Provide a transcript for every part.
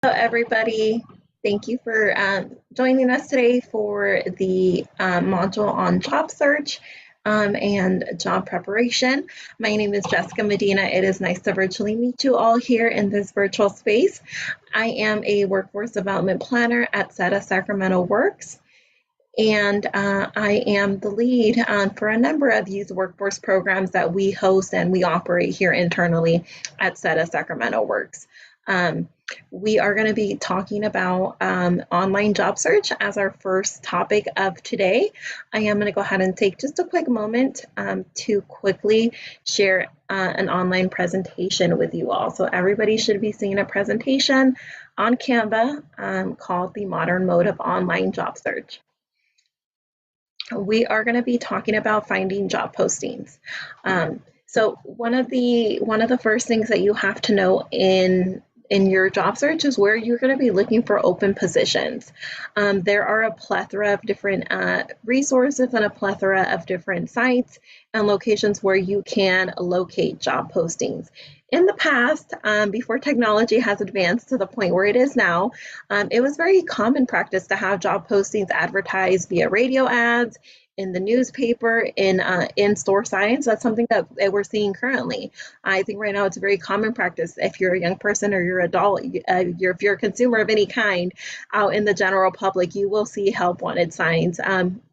Hello, everybody. Thank you for joining us today for the module on job search and job preparation. My name is Jessica Medina. It is nice to virtually meet you all here in this virtual space. I am a workforce development planner at SETA Sacramento Works, and I am the lead for a number of youth workforce programs that we host and we operate here internally at SETA Sacramento Works. We are going to be talking about online job search as our first topic of today. I am going to go ahead and take just a quick moment to quickly share an online presentation with you all. So everybody should be seeing a presentation on Canva called The Modern Mode of Online Job Search. We are going to be talking about finding job postings. So one of the first things that you have to know in your job search is where you're going to be looking for open positions. There are a plethora of different resources and a plethora of different sites and locations where you can locate job postings. In the past, before technology has advanced to the point where it is now, it was very common practice to have job postings advertised via radio ads, in the newspaper, in store signs. That's something that we're seeing currently. I think right now it's a very common practice. If you're a young person or you're an adult, if you're a consumer of any kind out in the general public, you will see help wanted signs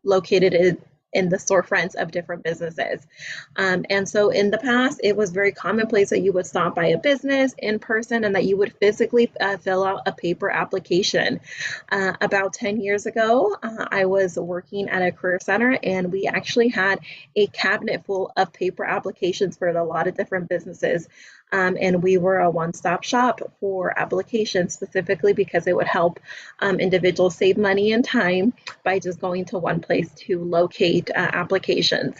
located in the storefronts of different businesses. And so in the past, it was very commonplace that you would stop by a business in person and that you would physically fill out a paper application. About 10 years ago, I was working at a career center and we actually had a cabinet full of paper applications for a lot of different businesses. And we were a one-stop shop for applications, specifically because it would help individuals save money and time by just going to one place to locate applications.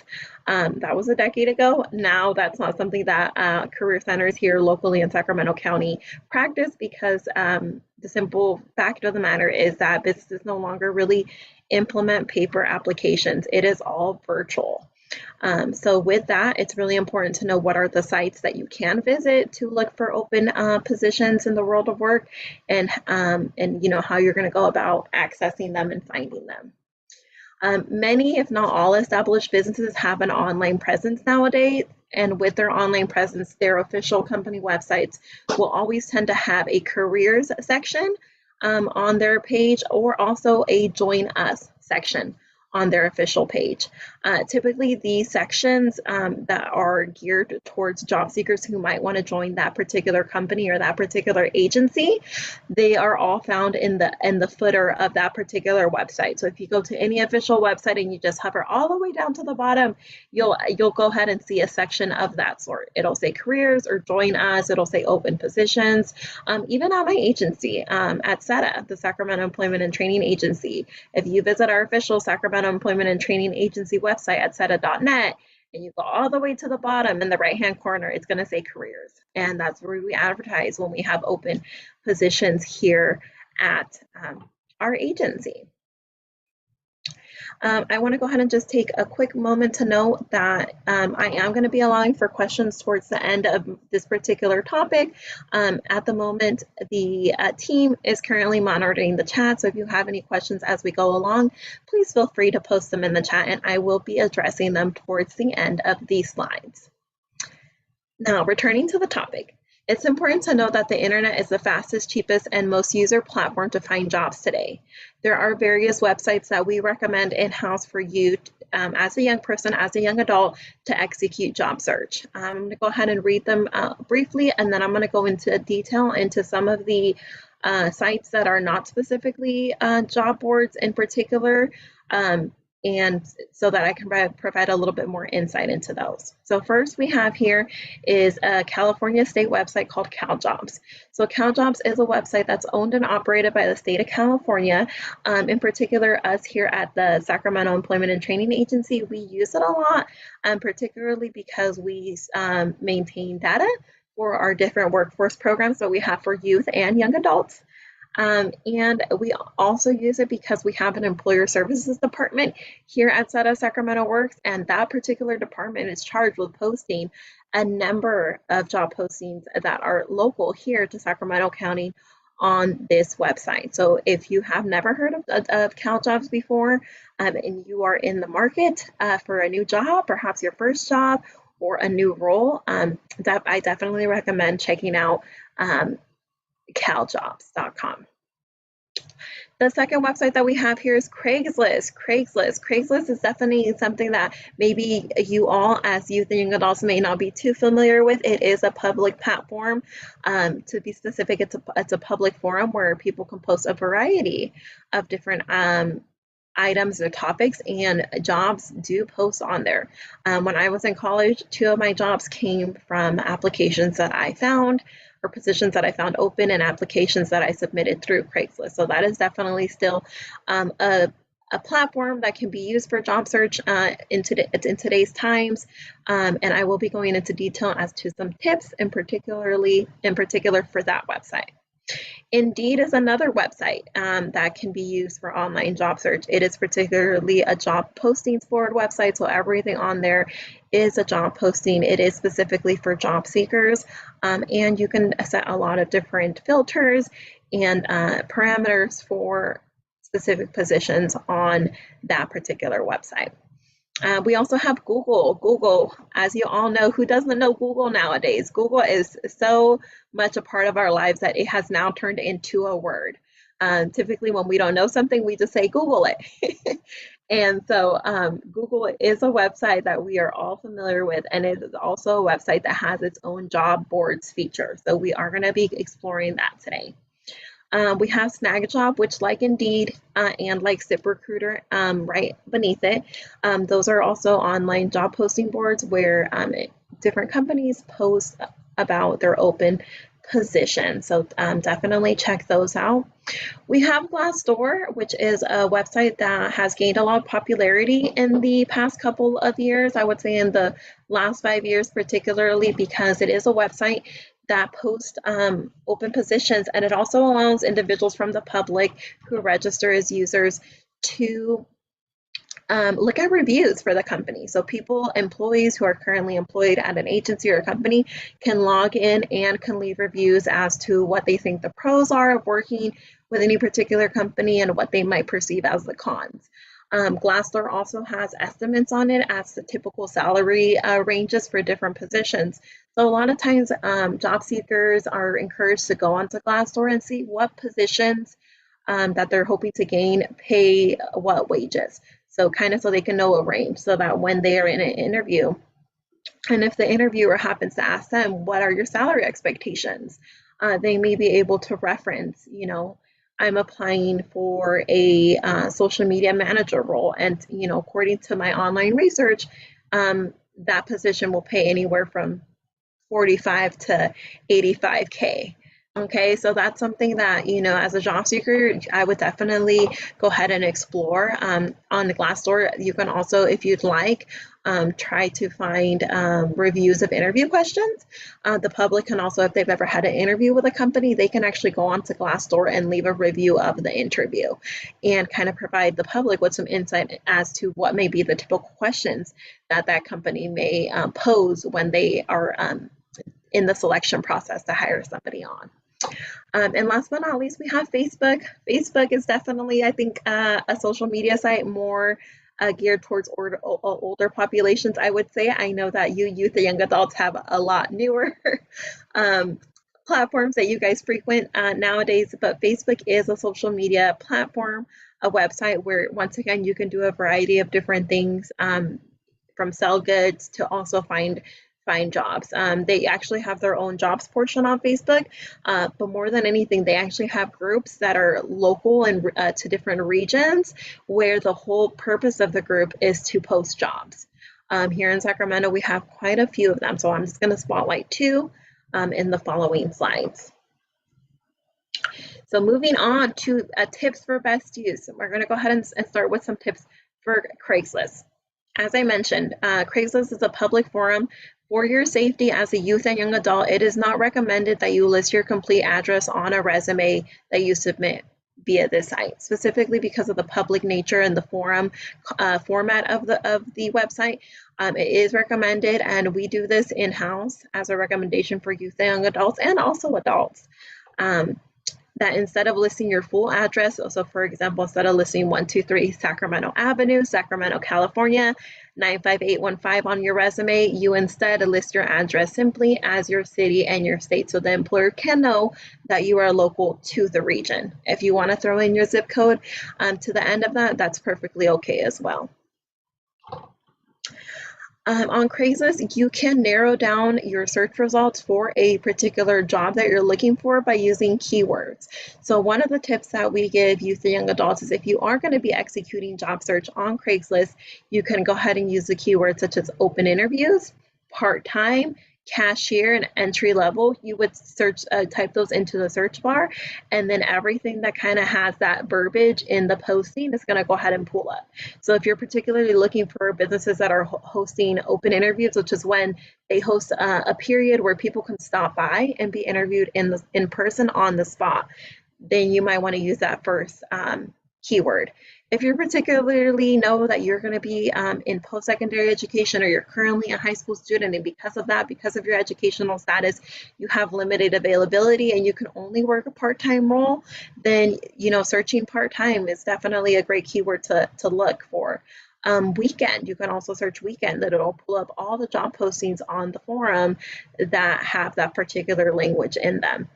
That was a decade ago. Now that's not something that career centers here locally in Sacramento County practice, because the simple fact of the matter is that businesses no longer really implement paper applications. It is all virtual. So with that, it's really important to know what are the sites that you can visit to look for open positions in the world of work, and you know how you're going to go about accessing them and finding them. Many, if not all, established businesses have an online presence nowadays, and with their online presence, their official company websites will always tend to have a careers section on their page, or also a join us section on their official page. Typically, these sections that are geared towards job seekers who might want to join that particular company or that particular agency, they are all found in the footer of that particular website. So if you go to any official website and you just hover all the way down to the bottom, you'll go ahead and see a section of that sort. It'll say careers or join us. It'll say open positions. Even at my agency, at SETA, the Sacramento Employment and Training Agency, if you visit our official Sacramento Employment and Training Agency website at seta.net, and you go all the way to the bottom in the right-hand corner, it's going to say careers. And that's where we advertise when we have open positions here at our agency. I want to go ahead and just take a quick moment to note that I am going to be allowing for questions towards the end of this particular topic. At the moment, the team is currently monitoring the chat, so if you have any questions as we go along, please feel free to post them in the chat, and I will be addressing them towards the end of these slides. Now, returning to the topic. It's important to know that the internet is the fastest, cheapest, and most user platform to find jobs today. There are various websites that we recommend in-house for you as a young person, as a young adult, to execute job search. I'm going to go ahead and read them briefly, and then I'm going to go into detail into some of the sites that are not specifically job boards in particular, and so that I can provide a little bit more insight into those. So first we have here is a California state website called CalJobs. So CalJobs is a website that's owned and operated by the state of California. In particular, us here at the Sacramento Employment and Training Agency, we use it a lot, particularly because we maintain data for our different workforce programs that we have for youth and young adults. And we also use it because we have an employer services department here at SETA Sacramento Works, and that particular department is charged with posting a number of job postings that are local here to Sacramento County on this website. So if you have never heard of CalJobs before, and you are in the market for a new job, perhaps your first job or a new role, I definitely recommend checking out caljobs.com. The second website that we have here is Craigslist. Craigslist is definitely something that maybe you all as youth and young adults may not be too familiar with. It is a public platform. To be specific, it's a public forum where people can post a variety of different items or topics, and jobs do post on there. When I was in college, 2 of my jobs came from applications that I found, or positions that I found open, and applications that I submitted through Craigslist. So that is definitely still a platform that can be used for job search in today's times. And I will be going into detail as to some tips in particular for that website. Indeed is another website that can be used for online job search. It is particularly a job postings board website, so everything on there is a job posting. It is specifically for job seekers, and you can set a lot of different filters and parameters for specific positions on that particular website. We also have Google. Google, as you all know, who doesn't know Google nowadays? Google is so much a part of our lives that it has now turned into a word. Typically, when we don't know something, we just say Google it. And so Google is a website that we are all familiar with, and it is also a website that has its own job boards feature. So we are going to be exploring that today. We have Snagajob, which like Indeed and like ZipRecruiter right beneath it. Those are also online job posting boards where different companies post about their open positions. So definitely check those out. We have Glassdoor, which is a website that has gained a lot of popularity in the past couple of years. I would say in the last 5 years particularly, because it is a website that posts open positions, and it also allows individuals from the public who register as users to look at reviews for the company. So employees who are currently employed at an agency or a company can log in and can leave reviews as to what they think the pros are of working with any particular company and what they might perceive as the cons. Glassdoor also has estimates on it as the typical salary ranges for different positions. So a lot of times job seekers are encouraged to go onto Glassdoor and see what positions that they're hoping to gain pay what wages. So kind of so they can know a range, so that when they are in an interview, and if the interviewer happens to ask them, what are your salary expectations? They may be able to reference, I'm applying for a social media manager role, and according to my online research, that position will pay anywhere from 45 to 85K. Okay, so that's something that, as a job seeker, I would definitely go ahead and explore. On the Glassdoor, you can also, if you'd like, try to find reviews of interview questions. The public can also, if they've ever had an interview with a company, they can actually go onto Glassdoor and leave a review of the interview and kind of provide the public with some insight as to what may be the typical questions that company may pose when they are in the selection process to hire somebody on. And last but not least, we have Facebook. Facebook is definitely, I think, a social media site more geared towards older populations, I would say. I know that you youth and young adults have a lot newer platforms that you guys frequent nowadays, but Facebook is a social media platform, a website where, once again, you can do a variety of different things, from sell goods to also find jobs. They actually have their own jobs portion on Facebook, but more than anything, they actually have groups that are local and to different regions, where the whole purpose of the group is to post jobs. Here in Sacramento, we have quite a few of them, so I'm just going to spotlight 2 in the following slides. So moving on to tips for best use, we're going to go ahead and start with some tips for Craigslist. As I mentioned, Craigslist is a public forum. For your safety as a youth and young adult, it is not recommended that you list your complete address on a resume that you submit via this site, specifically because of the public nature and the forum format of the website. It is recommended, and we do this in-house as a recommendation for youth and young adults, and also adults. that instead of listing your full address, so for example, instead of listing 123 Sacramento Avenue, Sacramento, California, 95815 on your resume, you instead list your address simply as your city and your state, so the employer can know that you are local to the region. If you want to throw in your zip code to the end of that, that's perfectly okay as well. On Craigslist, you can narrow down your search results for a particular job that you're looking for by using keywords. So one of the tips that we give youth and young adults is if you are going to be executing job search on Craigslist, you can go ahead and use the keywords such as open interviews, part-time, cashier, and entry level. You would type those into the search bar, and then everything that kind of has that verbiage in the posting is going to go ahead and pull up. So if you're particularly looking for businesses that are hosting open interviews, which is when they host a period where people can stop by and be interviewed in person on the spot, then you might want to use that first keyword. If you particularly know that you're going to be in post-secondary education, or you're currently a high school student, and because of that, because of your educational status, you have limited availability and you can only work a part-time role, then searching part-time is definitely a great keyword to look for. Weekend, you can also search weekend, that it'll pull up all the job postings on the forum that have that particular language in them.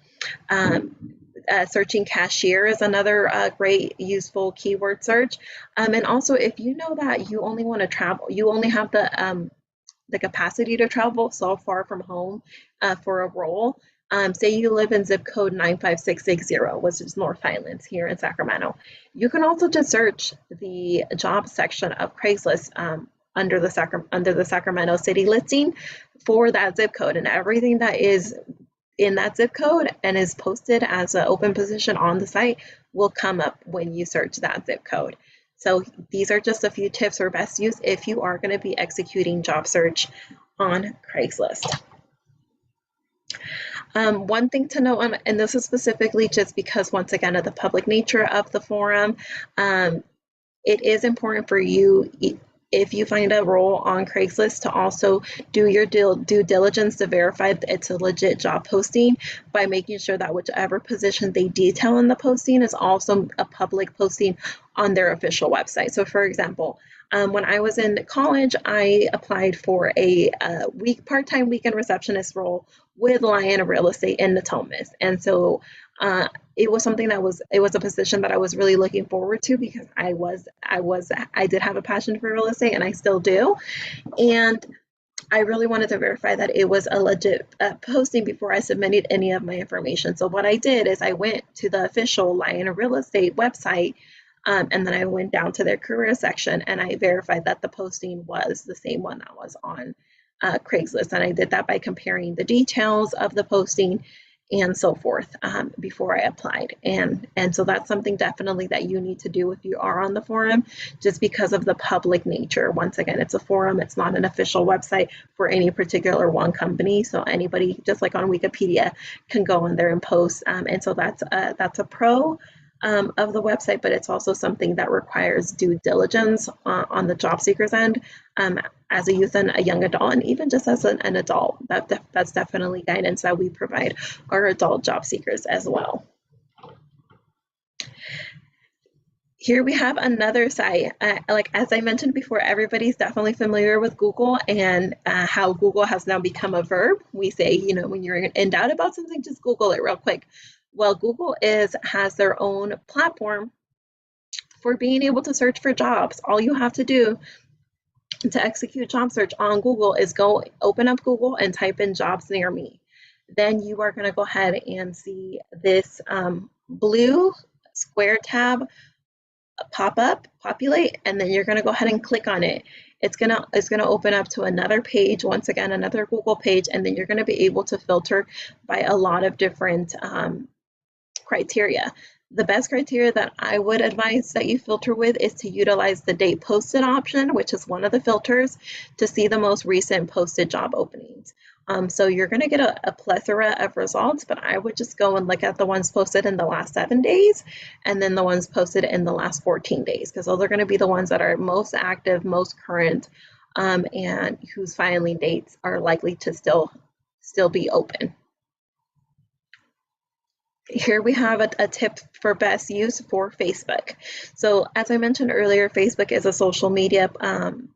Searching cashier is another great useful keyword search. And also, if you know that you only want to travel, you only have the capacity to travel so far from home for a role. Say you live in zip code 95660, which is North Highlands here in Sacramento. You can also just search the job section of Craigslist under the Sacramento city listing for that zip code, and everything that is in that zip code and is posted as an open position on the site will come up when you search that zip code. So these are just a few tips for best use if you are going to be executing job search on Craigslist. One thing to note, and this is specifically just because, once again, of the public nature of the forum, it is important for you, if you find a role on Craigslist, to also do your due diligence to verify that it's a legit job posting by making sure that whichever position they detail in the posting is also a public posting on their official website. So for example, when I was in college, I applied for a part-time weekend receptionist role with Lion Real Estate in Natomas. And so it was something it was a position that I was really looking forward to, because I did have a passion for real estate, and I still do. And I really wanted to verify that it was a legit posting before I submitted any of my information. So what I did is I went to the official Lion Real Estate website, and then I went down to their career section, and I verified that the posting was the same one that was on Craigslist. And I did that by comparing the details of the posting and so forth before I applied. And so that's something definitely that you need to do if you are on the forum, just because of the public nature. Once again, it's a forum, it's not an official website for any particular one company. So anybody, just like on Wikipedia, can go in there and post. And so that's a pro of the website, but it's also something that requires due diligence on the job seeker's end as a youth and a young adult, and even just as an adult. That's definitely guidance that we provide our adult job seekers as well. Here we have another site. Like as I mentioned before, everybody's definitely familiar with Google and how Google has now become a verb. We say, when you're in doubt about something, just Google it real quick. Well, Google has their own platform for being able to search for jobs. All you have to do to execute job search on Google is go open up Google and type in jobs near me. Then you are going to go ahead and see this blue square tab populate, and then you're going to go ahead and click on it. It's gonna open up to another page, once again, another Google page, and then you're going to be able to filter by a lot of different criteria. The best criteria that I would advise that you filter with is to utilize the date posted option, which is one of the filters, to see the most recent posted job openings. So you're going to get a plethora of results, but I would just go and look at the ones posted in the last 7 days, and then the ones posted in the last 14 days, because those are going to be the ones that are most active, most current, and whose filing dates are likely to still be open. Here we have a tip for best use for Facebook. So as I mentioned earlier, Facebook is a social media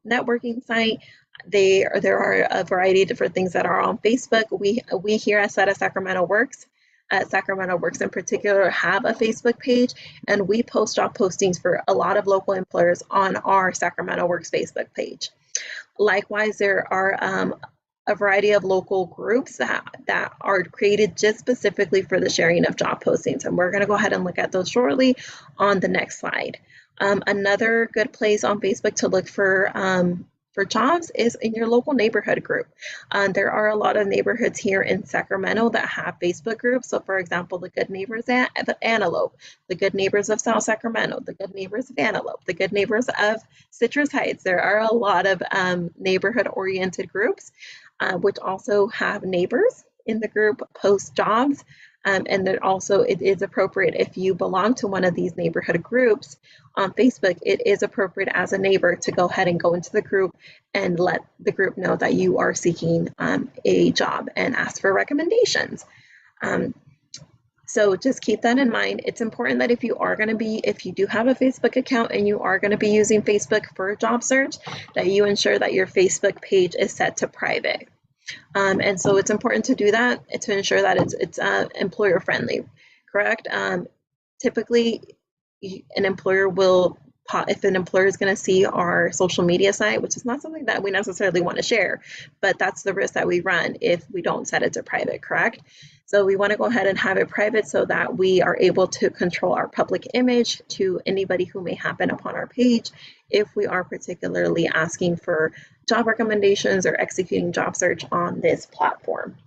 networking site. There are a variety of different things that are on Facebook. We here at Sacramento Works, Sacramento Works in particular, have a Facebook page, and we post job postings for a lot of local employers on our Sacramento Works Facebook page. Likewise, there are a variety of local groups that are created just specifically for the sharing of job postings. And we're going to go ahead and look at those shortly on the next slide. Another good place on Facebook to look for jobs is in your local neighborhood group. There are a lot of neighborhoods here in Sacramento that have Facebook groups. So for example, the Good Neighbors at Antelope, the Good Neighbors of South Sacramento, the Good Neighbors of Antelope, the Good Neighbors of Citrus Heights. There are a lot of neighborhood-oriented groups, which also have neighbors in the group post jobs. And then also it is appropriate if you belong to one of these neighborhood groups on Facebook, it is appropriate as a neighbor to go ahead and go into the group and let the group know that you are seeking a job and ask for recommendations. So just keep that in mind. It's important that if you do have a Facebook account and you are going to be using Facebook for a job search, that you ensure that your Facebook page is set to private. And so it's important to do that to ensure that it's employer friendly, correct? Typically, an employer will, if an employer is going to see our social media site, which is not something that we necessarily want to share, but that's the risk that we run if we don't set it to private, correct? So we want to go ahead and have it private so that we are able to control our public image to anybody who may happen upon our page if we are particularly asking for job recommendations or executing job search on this platform.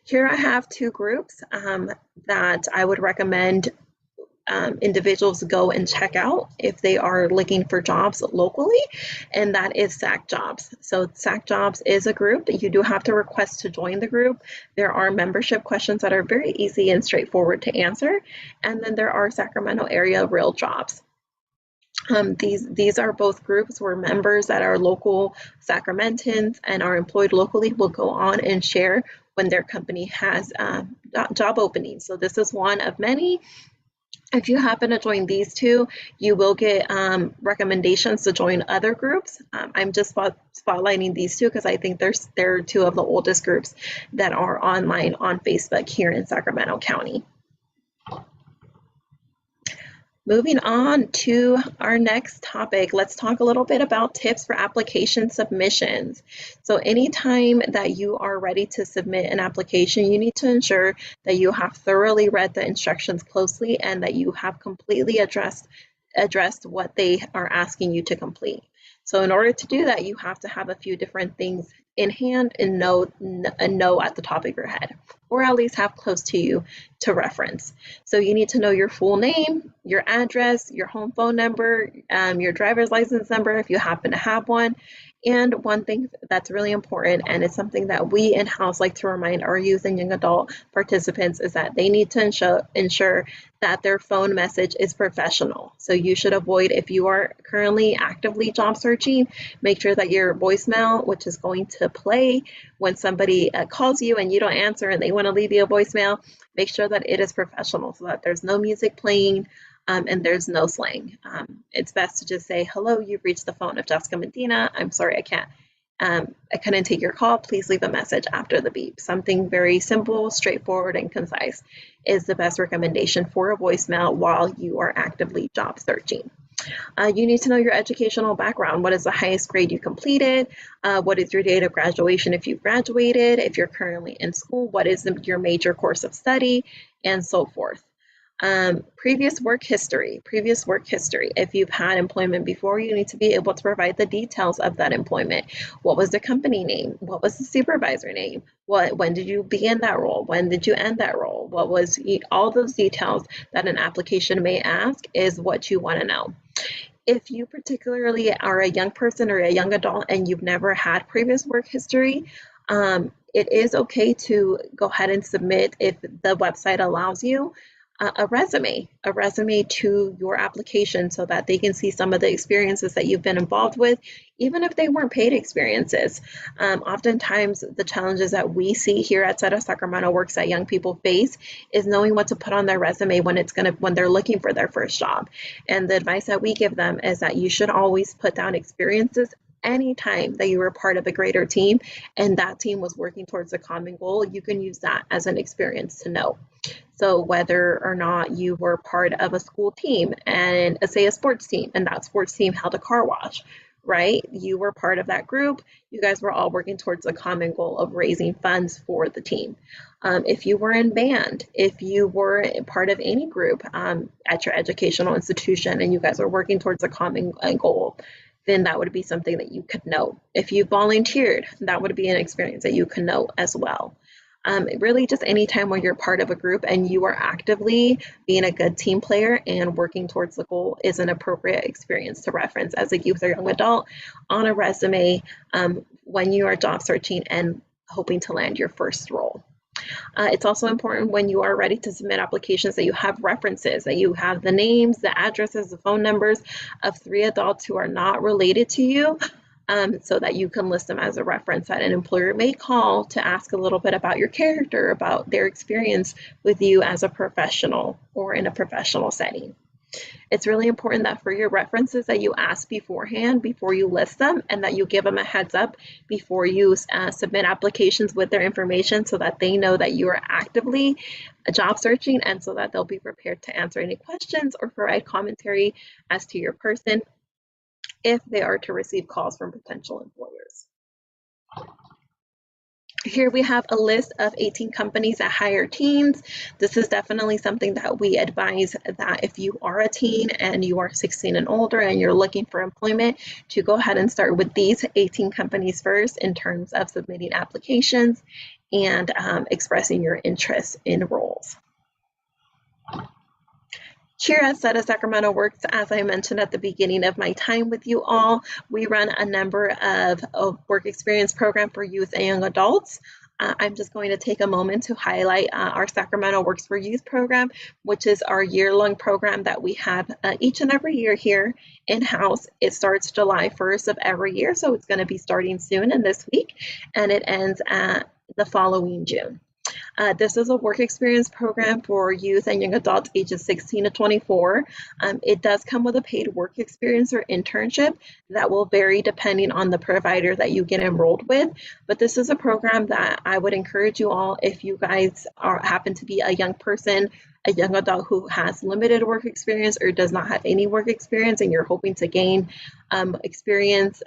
Here I have two groups that I would recommend individuals go and check out if they are looking for jobs locally, and that is SAC Jobs. So SAC Jobs is a group that you do have to request to join the group. There are membership questions that are very easy and straightforward to answer, and then there are Sacramento area real jobs. These are both groups where members that are local Sacramentans and are employed locally will go on and share when their company has job openings. So this is one of many. If you happen to join these two, you will get recommendations to join other groups. I'm just spotlighting these two because I think they're two of the oldest groups that are online on Facebook here in Sacramento County. Moving on to our next topic, let's talk a little bit about tips for application submissions. So anytime that you are ready to submit an application, you need to ensure that you have thoroughly read the instructions closely and that you have completely addressed what they are asking you to complete. So in order to do that, you have to have a few different things in hand and know at the top of your head, or at least have close to you to reference. So you need to know your full name, your address, your home phone number, your driver's license number if you happen to have one. And one thing that's really important, and it's something that we in-house like to remind our youth and young adult participants, is that they need to ensure that their phone message is professional. So you should avoid, if you are currently actively job searching, make sure that your voicemail, which is going to play when somebody calls you and you don't answer and they want to leave you a voicemail, make sure that it is professional so that there's no music playing, and there's no slang. It's best to just say, hello, you've reached the phone of Jessica Medina. I'm sorry, I couldn't take your call. Please leave a message after the beep. Something very simple, straightforward, and concise is the best recommendation for a voicemail while you are actively job searching. You need to know your educational background. What is the highest grade you completed? What is your date of graduation if you've graduated? If you're currently in school, what is your major course of study? And so forth. Previous work history. If you've had employment before, you need to be able to provide the details of that employment. What was the company name? What was the supervisor name? When did you begin that role? When did you end that role? What was all those details that an application may ask is what you want to know. If you particularly are a young person or a young adult and you've never had previous work history, it is okay to go ahead and submit if the website allows you. a resume to your application so that they can see some of the experiences that you've been involved with, even if they weren't paid experiences. Oftentimes, the challenges that we see here at Sacramento Works that young people face is knowing what to put on their resume when they're looking for their first job. And the advice that we give them is that you should always put down experiences anytime that you were part of a greater team and that team was working towards a common goal. You can use that as an experience to know. So whether or not you were part of a school team and say a sports team, and that sports team held a car wash, right? You were part of that group. You guys were all working towards a common goal of raising funds for the team. If you were in band, if you were part of any group at your educational institution and you guys were working towards a common goal, then that would be something that you could know. If you volunteered, that would be an experience that you can know as well. Really just any time when you're part of a group and you are actively being a good team player and working towards the goal is an appropriate experience to reference as a youth or young adult on a resume when you are job searching and hoping to land your first role. It's also important when you are ready to submit applications that you have references, that you have the names, the addresses, the phone numbers of 3 adults who are not related to you, so that you can list them as a reference that an employer may call to ask a little bit about your character, about their experience with you as a professional or in a professional setting. It's really important that for your references that you ask beforehand before you list them and that you give them a heads up before you submit applications with their information so that they know that you are actively job searching and so that they'll be prepared to answer any questions or provide commentary as to your person if they are to receive calls from potential employers. Here we have a list of 18 companies that hire teens. This is definitely something that we advise that if you are a teen and you are 16 and older and you're looking for employment, to go ahead and start with these 18 companies first in terms of submitting applications and expressing your interest in roles. Here at Sacramento Works, as I mentioned at the beginning of my time with you all, we run a number of work experience program for youth and young adults. I'm just going to take a moment to highlight our Sacramento Works for Youth program, which is our year-long program that we have each and every year here in-house. It starts July 1st of every year, so it's going to be starting soon in this week, and it ends the following June. This is a work experience program for youth and young adults ages 16 to 24. It does come with a paid work experience or internship that will vary depending on the provider that you get enrolled with. But this is a program that I would encourage you all, if you guys happen to be a young person, a young adult who has limited work experience or does not have any work experience and you're hoping to gain experience,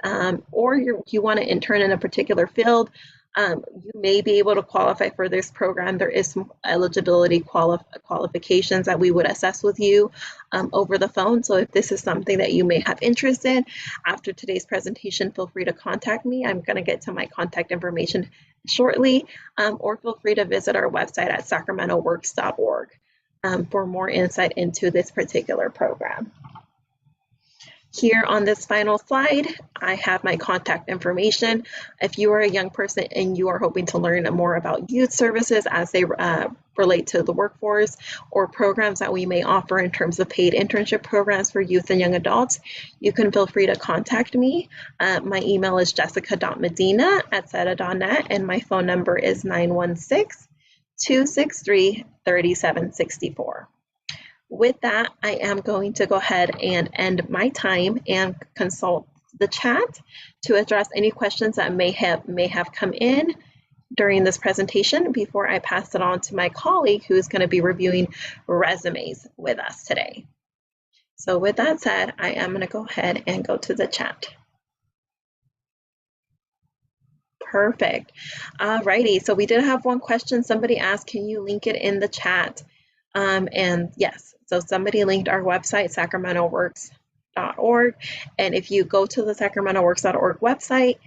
or you want to intern in a particular field, you may be able to qualify for this program. There is some eligibility qualifications that we would assess with you over the phone. So if this is something that you may have interest in, after today's presentation, feel free to contact me. I'm going to get to my contact information shortly, or feel free to visit our website at sacramentoworks.org for more insight into this particular program. Here on this final slide, I have my contact information. If you are a young person and you are hoping to learn more about youth services as they relate to the workforce or programs that we may offer in terms of paid internship programs for youth and young adults, you can feel free to contact me. My email is jessica.medina@seta.net and my phone number is 916-263-3764. With that, I am going to go ahead and end my time and consult the chat to address any questions that may have come in during this presentation before I pass it on to my colleague who is going to be reviewing resumes with us today. So with that said, I am going to go ahead and go to the chat. Perfect. Alrighty, so we did have one question. Somebody asked, can you link it in the chat? And yes, so somebody linked our website, sacramentoworks.org. And if you go to the sacramentoworks.org website,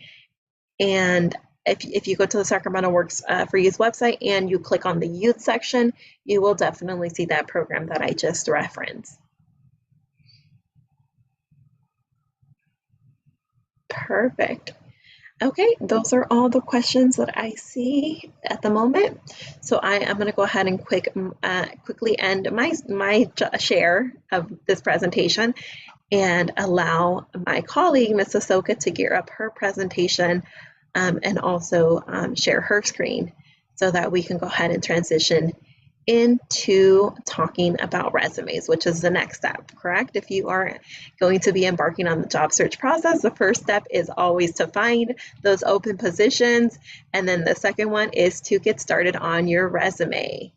and if you go to the Sacramento Works for Youth website and you click on the youth section, you will definitely see that program that I just referenced. Perfect. Okay, those are all the questions that I see at the moment. So I am going to go ahead and quickly end my share of this presentation and allow my colleague, Ms. Ahsoka, to gear up her presentation and also share her screen so that we can go ahead and transition into talking about resumes, which is the next step, correct? If you are going to be embarking on the job search process, the first step is always to find those open positions. And then the second one is to get started on your resume.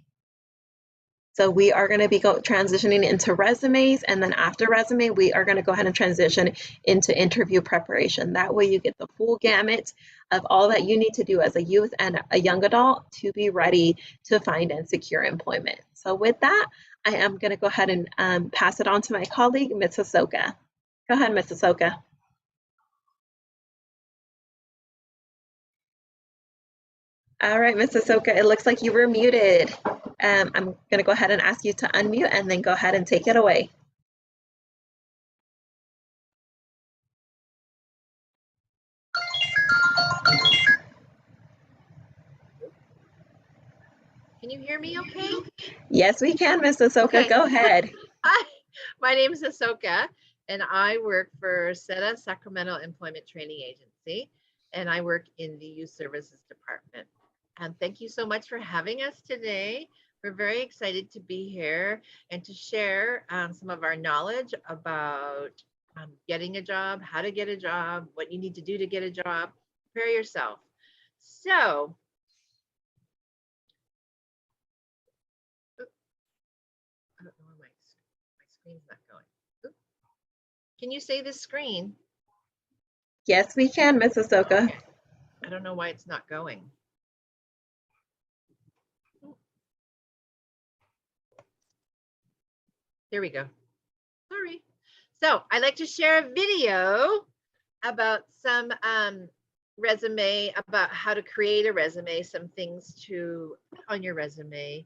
So we are going to be transitioning into resumes, and then after resume, we are going to go ahead and transition into interview preparation. That way you get the full gamut of all that you need to do as a youth and a young adult to be ready to find and secure employment. So with that, I am going to go ahead and pass it on to my colleague, Ms. Ahsoka. Go ahead, Ms. Ahsoka. All right, Ms. Ahsoka, it looks like you were muted. I'm going to go ahead and ask you to unmute and then go ahead and take it away. Can you hear me okay? Yes, we can, Ms. Ahsoka. Okay. Go ahead. Hi, my name is Ahsoka, and I work for SETA Sacramento Employment Training Agency, and I work in the Youth Services Department. And thank you so much for having us today. We're very excited to be here and to share some of our knowledge about getting a job, how to get a job, what you need to do to get a job. Prepare yourself. So, I don't know where my screen's not going. Oop. Can you say the screen? Yes, we can, Ms. Ahsoka. Okay. I don't know why it's not going. There we go. Sorry. So I'd like to share a video about some resume, about how to create a resume, some things to put on your resume.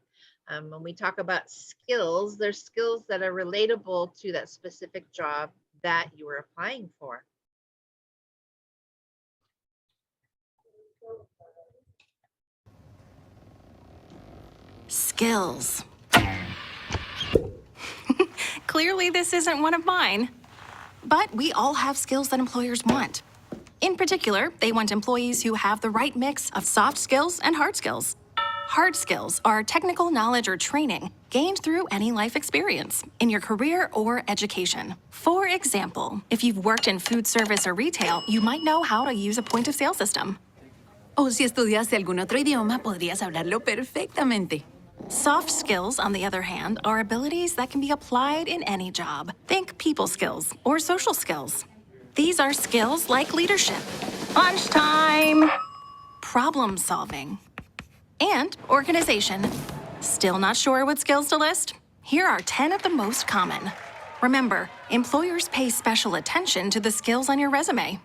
When we talk about skills, there's skills that are relatable to that specific job that you are applying for. Skills. Clearly, this isn't one of mine. But we all have skills that employers want. In particular, they want employees who have the right mix of soft skills and hard skills. Hard skills are technical knowledge or training gained through any life experience in your career or education. For example, if you've worked in food service or retail, you might know how to use a point-of-sale system. O si estudiaste algún otro idioma, podrías hablarlo perfectamente. Soft skills, on the other hand, are abilities that can be applied in any job. Think people skills or social skills. These are skills like leadership, lunchtime, problem solving, and organization. Still not sure what skills to list? Here are 10 of the most common. Remember, employers pay special attention to the skills on your resume.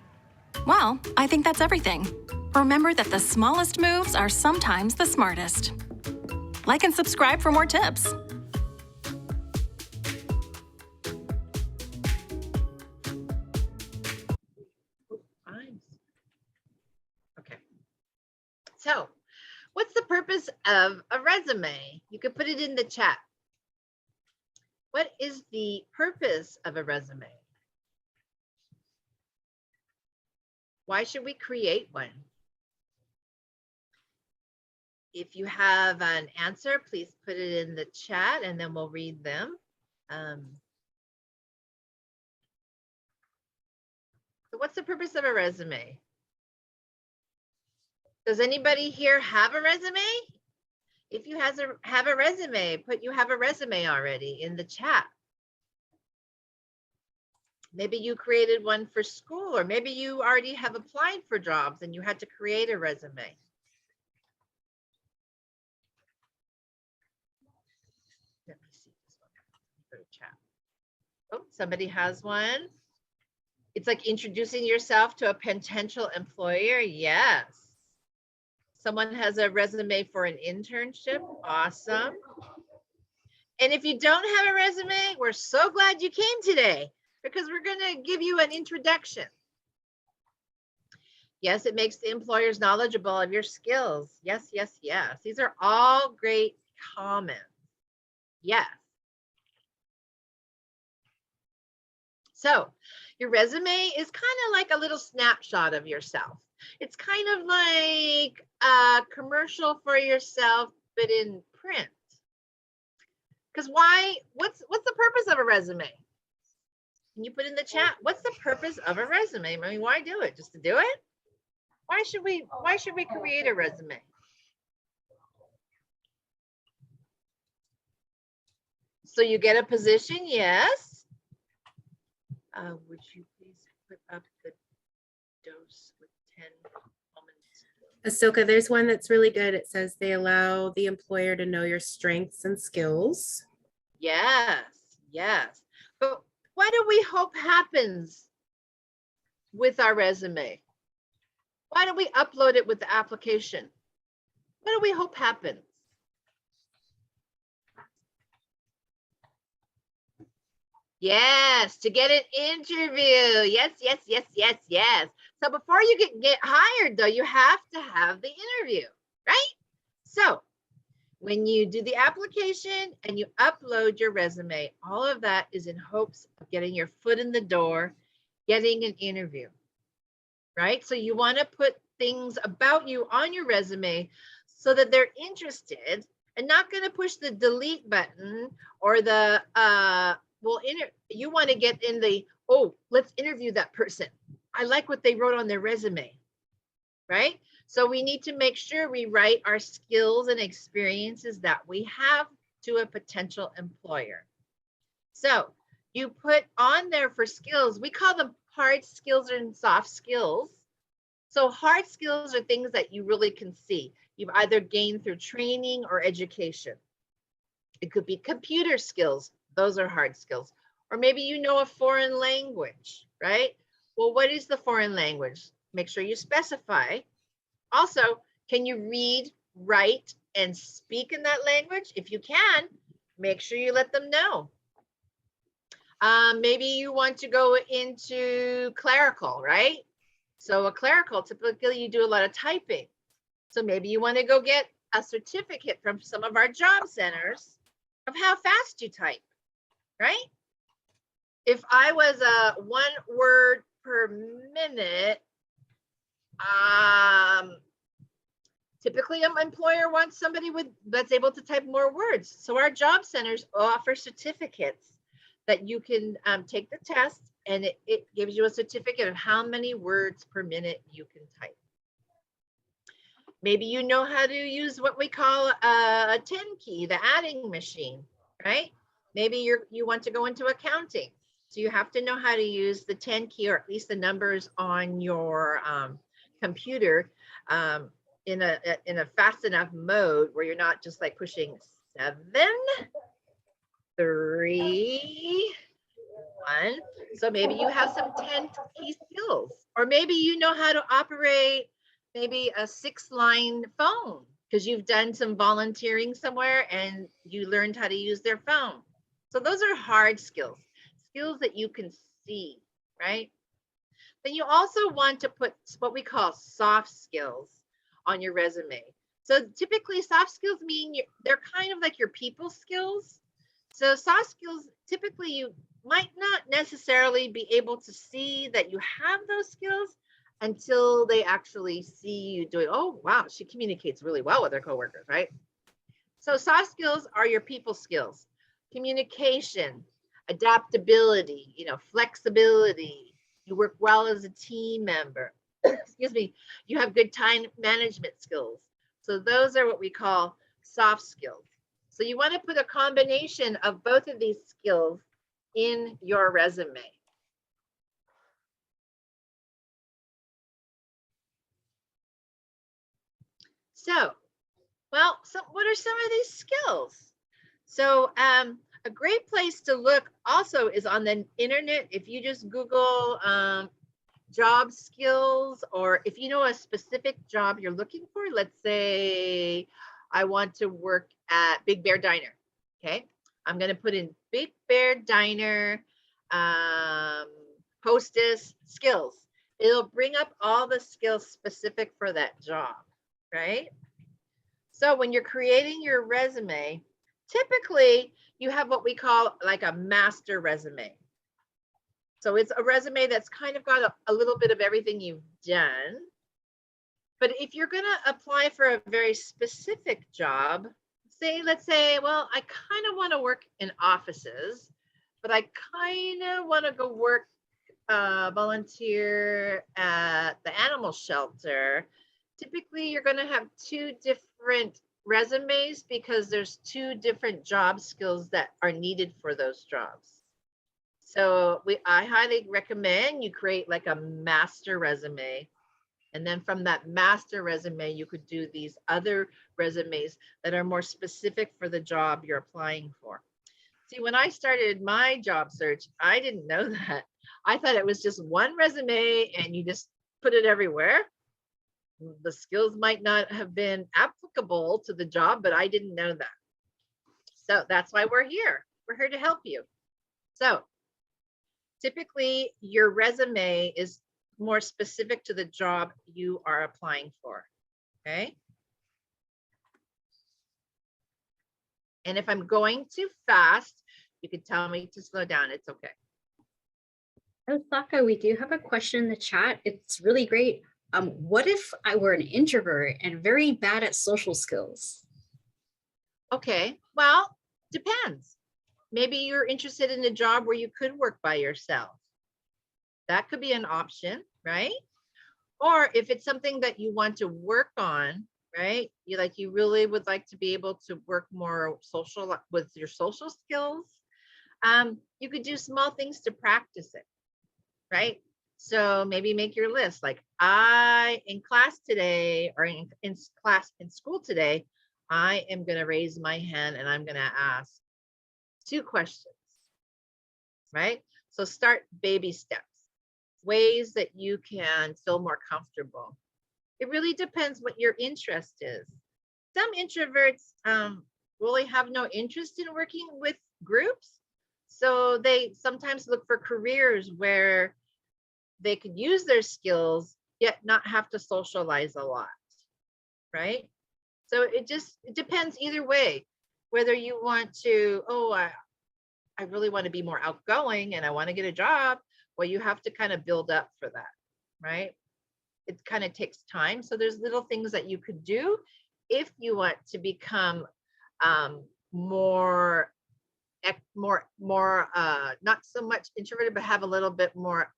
Well, I think that's everything. Remember that the smallest moves are sometimes the smartest. Like and subscribe for more tips. Okay. So, what's the purpose of a resume? You could put it in the chat. What is the purpose of a resume? Why should we create one? If you have an answer, please put it in the chat and then we'll read them. So what's the purpose of a resume? Does anybody here have a resume? If you have a resume, put you have a resume already in the chat. Maybe you created one for school, or maybe you already have applied for jobs and you had to create a resume. Let me see this one. Go to chat. Oh, somebody has one. It's like introducing yourself to a potential employer. Yes. Someone has a resume for an internship. Awesome. And if you don't have a resume, we're so glad you came today because we're going to give you an introduction. Yes, it makes the employers knowledgeable of your skills. Yes, yes, yes. These are all great comments. Yes. So your resume is kind of like a little snapshot of yourself. It's kind of like a commercial for yourself, but in print. Because what's the purpose of a resume? Can you put in the chat, what's the purpose of a resume? I mean, why do it? Just to do it? Why should we create a resume? So you get a position, yes. Would you please put up the dose with 10 moments? Ahsoka, there's one that's really good. It says they allow the employer to know your strengths and skills. Yes, yes. But what do we hope happens with our resume? Why don't we upload it with the application? What do we hope happens? Yes, to get an interview. Yes, yes, yes, yes, yes. So before you get hired, though, you have to have the interview, right? So when you do the application and you upload your resume, all of that is in hopes of getting your foot in the door, getting an interview, right? So you want to put things about you on your resume so that they're interested and not going to push the delete button or the, you want to get in the, oh, let's interview that person. I like what they wrote on their resume, right? So we need to make sure we write our skills and experiences that we have to a potential employer. So you put on there for skills, we call them hard skills and soft skills. So hard skills are things that you really can see. You've either gained through training or education. It could be computer skills. Those are hard skills. Or maybe you know a foreign language, right? Well, what is the foreign language? Make sure you specify. Also, can you read, write, and speak in that language? If you can, make sure you let them know. Maybe you want to go into clerical, right? So a clerical, typically you do a lot of typing. So maybe you want to go get a certificate from some of our job centers of how fast you type, right? If I was a 1 word per minute, typically an employer wants somebody that's able to type more words. So our job centers offer certificates that you can take the test, and it gives you a certificate of how many words per minute you can type. Maybe you know how to use what we call a 10 key, the adding machine, right? Maybe you want to go into accounting. So you have to know how to use the 10 key, or at least the numbers on your computer in a fast enough mode where you're not just like pushing 7, 3, 1. So maybe you have some 10 key skills, or maybe you know how to operate maybe a 6-line phone because you've done some volunteering somewhere and you learned how to use their phone. So those are hard skills, skills that you can see, right? Then you also want to put what we call soft skills on your resume. So typically soft skills mean they're kind of like your people skills. So soft skills, typically you might not necessarily be able to see that you have those skills until they actually see you doing, oh, wow, she communicates really well with her coworkers, right? So soft skills are your people skills: communication, adaptability, flexibility. You work well as a team member. Excuse me. You have good time management skills. So those are what we call soft skills. So you want to put a combination of both of these skills in your resume. So, well, what are some of these skills? So a great place to look also is on the internet. If you just Google job skills, or if you know a specific job you're looking for, let's say I want to work at Big Bear Diner. Okay, I'm going to put in Big Bear Diner hostess skills. it'll bring up all the skills specific for that job, right? So when you're creating your resume, typically you have what we call like a master resume. So it's a resume that's kind of got a little bit of everything you've done. But if you're going to apply for a very specific job, let's say, well, I kind of want to work in offices, but I kind of want to go work, volunteer at the animal shelter. Typically, you're going to have two different resumes because there's two different job skills that are needed for those jobs. So I highly recommend you create like a master resume. And then from that master resume, you could do these other resumes that are more specific for the job you're applying for. See, when I started my job search, I didn't know that. I thought it was just one resume and you just put it everywhere. The skills might not have been applicable to the job, but I didn't know that. So that's why we're here. We're here to help you. So typically your resume is more specific to the job you are applying for, okay? And if I'm going too fast, you can tell me to slow down, it's okay. Oh, Saka, we do have a question in the chat. It's really great. What if I were an introvert and very bad at social skills? Okay, well, depends. Maybe you're interested in a job where you could work by yourself. That could be an option, right? Or if it's something that you want to work on, right? You really would like to be able to work more social with your social skills. You could do small things to practice it, right? So maybe make your list like in class today or in school today, I am going to raise my hand and I'm going to ask 2 questions, right? So start baby steps. Ways that you can feel more comfortable. It really depends what your interest is. Some introverts really have no interest in working with groups. So they sometimes look for careers where they could use their skills, yet not have to socialize a lot, right? So it depends either way, whether you want to, I really want to be more outgoing and I want to get a job. Well, you have to kind of build up for that, right? It kind of takes time. So there's little things that you could do if you want to become more not so much introverted, but have a little bit more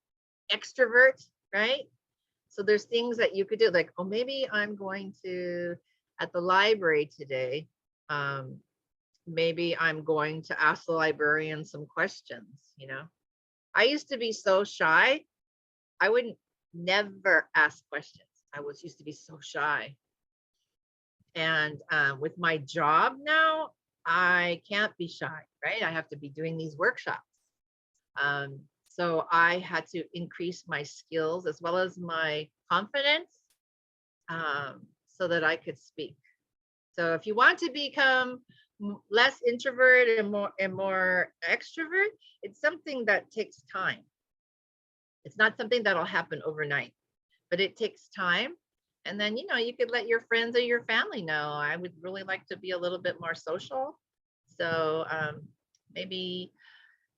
extrovert, right? So there's things that you could do, like, oh, maybe I'm going to, at the library today, maybe I'm going to ask the librarian some questions, you know? I used to be so shy. I wouldn't never ask questions. I used to be so shy. And with my job now, I can't be shy, right? I have to be doing these workshops. So I had to increase my skills as well as my confidence so that I could speak. So if you want to become less introvert and more extrovert, it's something that takes time. It's not something that'll happen overnight, but it takes time. And then, you know, you could let your friends or your family know, I would really like to be a little bit more social. So maybe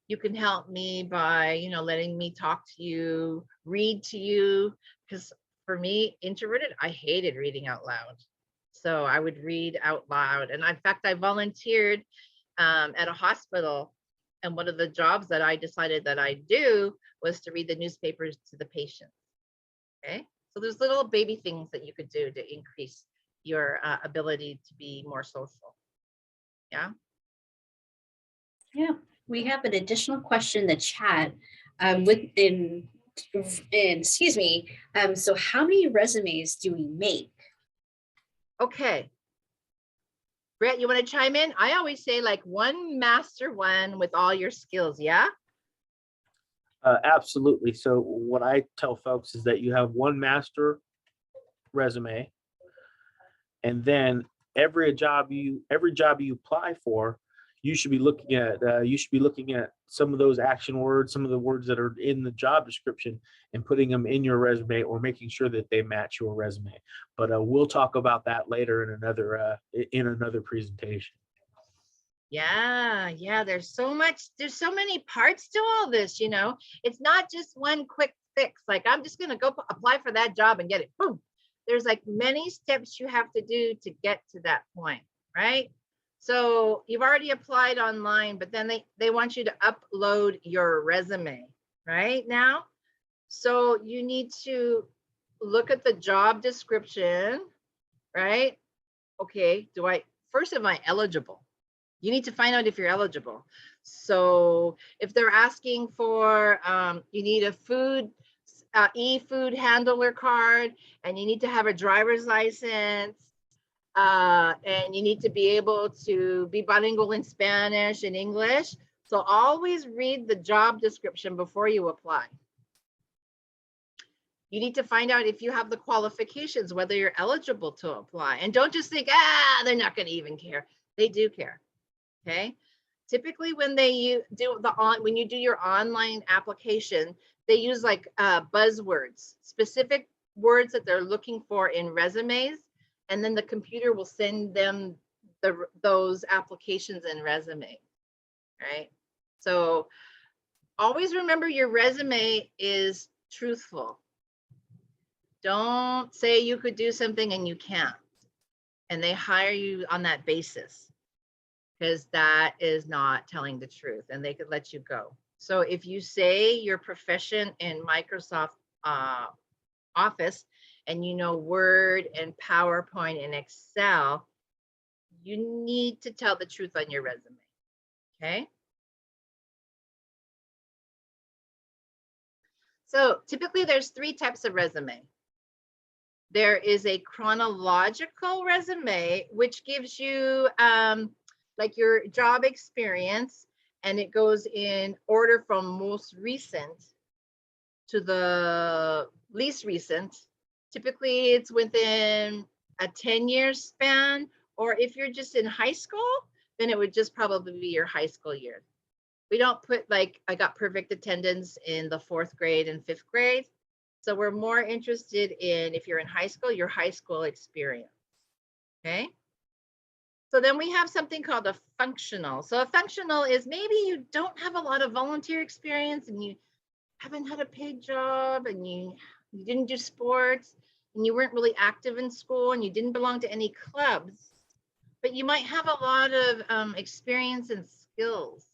you can help me by, you know, letting me talk to you, read to you. Because for me, introverted, I hated reading out loud. So I would read out loud. And in fact, I volunteered at a hospital. And one of the jobs that I decided that I'd do was to read the newspapers to the patients. Okay. So there's little baby things that you could do to increase your ability to be more social. Yeah. Yeah, we have an additional question in the chat. Excuse me. So how many resumes do we make? Okay. Brett, you want to chime in? I always say like one master one with all your skills. Yeah. Absolutely. So what I tell folks is that you have one master resume, and then every job you apply for, you should be looking at some of those action words, some of the words that are in the job description, and putting them in your resume, or making sure that they match your resume. But we'll talk about that later in another presentation. Yeah, there's so many parts to all this, you know. It's not just one quick fix, like I'm just going to go apply for that job and get it. Boom. There's like many steps you have to do to get to that point, right? So you've already applied online, but then they want you to upload your resume right now. So you need to look at the job description, right? Okay, first, am I eligible? You need to find out if you're eligible. So if they're asking for, you need a e-food handler card, and you need to have a driver's license, and you need to be able to be bilingual in Spanish and English. So always read the job description before you apply. You need to find out if you have the qualifications, whether you're eligible to apply. And don't just think, they're not going to even care. They do care. Okay. Typically when when you do your online application, they use like buzzwords, specific words that they're looking for in resumes. And then the computer will send them those applications and resumes, right? So always remember your resume is truthful. Don't say you could do something and you can't, and they hire you on that basis, because that is not telling the truth, and they could let you go. So if you say you're proficient in Microsoft Office, and you know Word and PowerPoint and Excel, you need to tell the truth on your resume, okay? So typically there's 3 types of resume. There is a chronological resume, which gives you like your job experience, and it goes in order from most recent to the least recent. Typically it's within a 10-year span, or if you're just in high school, then it would just probably be your high school year. We don't put like, I got perfect attendance in the 4th grade and 5th grade. So we're more interested in, if you're in high school, your high school experience, okay? So then we have something called a functional. So a functional is maybe you don't have a lot of volunteer experience, and you haven't had a paid job, and you didn't do sports, and you weren't really active in school, and you didn't belong to any clubs, but you might have a lot of experience and skills.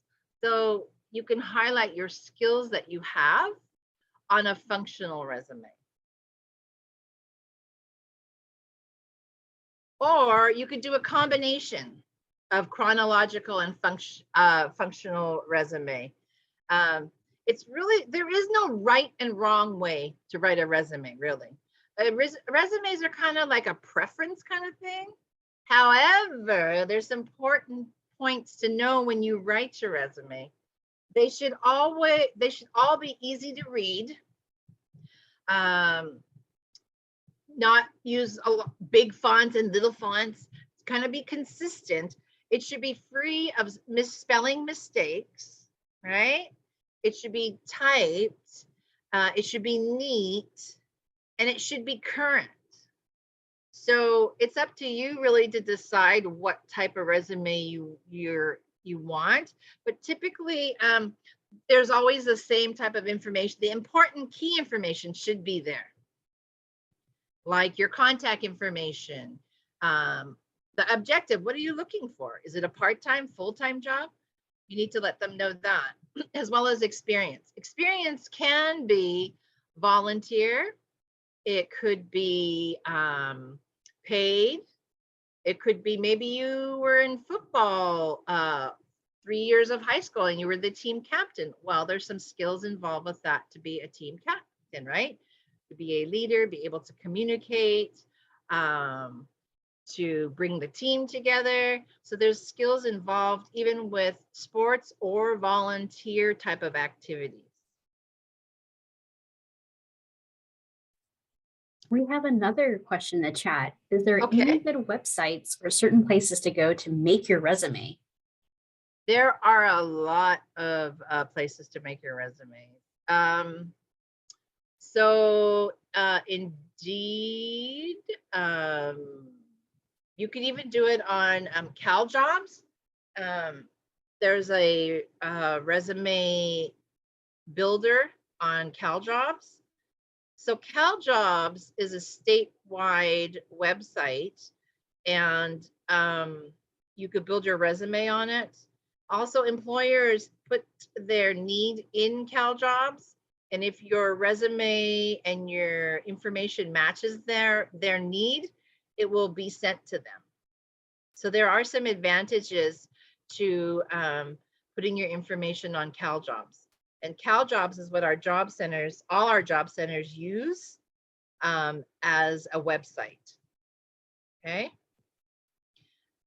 So you can highlight your skills that you have on a functional resume. Or you could do a combination of chronological and functional resume. It's really, there is no right and wrong way to write a resume, really. Resumes are kind of like a preference kind of thing. However, there's important points to know when you write your resume. They should all be easy to read. Not use big fonts and little fonts. Kind of be consistent. It should be free of misspelling mistakes, right? It should be typed. It should be neat, and it should be current. So it's up to you really to decide what type of resume you want. But typically, there's always the same type of information. The important key information should be there, like your contact information, the objective. What are you looking for? Is it a part-time, full-time job? You need to let them know that, as well as experience. Experience can be volunteer. It could be paid. It could be maybe you were in football 3 years of high school and you were the team captain. Well, there's some skills involved with that to be a team captain, right? To be a leader, be able to communicate, to bring the team together. So there's skills involved even with sports or volunteer type of activities. We have another question in the chat. Is there Okay. any good websites or certain places to go to make your resume? There are a lot of places to make your resume. Indeed, you can even do it on CalJobs. There's a resume builder on CalJobs. So CalJobs is a statewide website, and you could build your resume on it. Also, employers put their need in CalJobs, and if your resume and your information matches their need, it will be sent to them. So there are some advantages to putting your information on CalJobs. And CalJobs is what our job centers, all our job centers use as a website. Okay.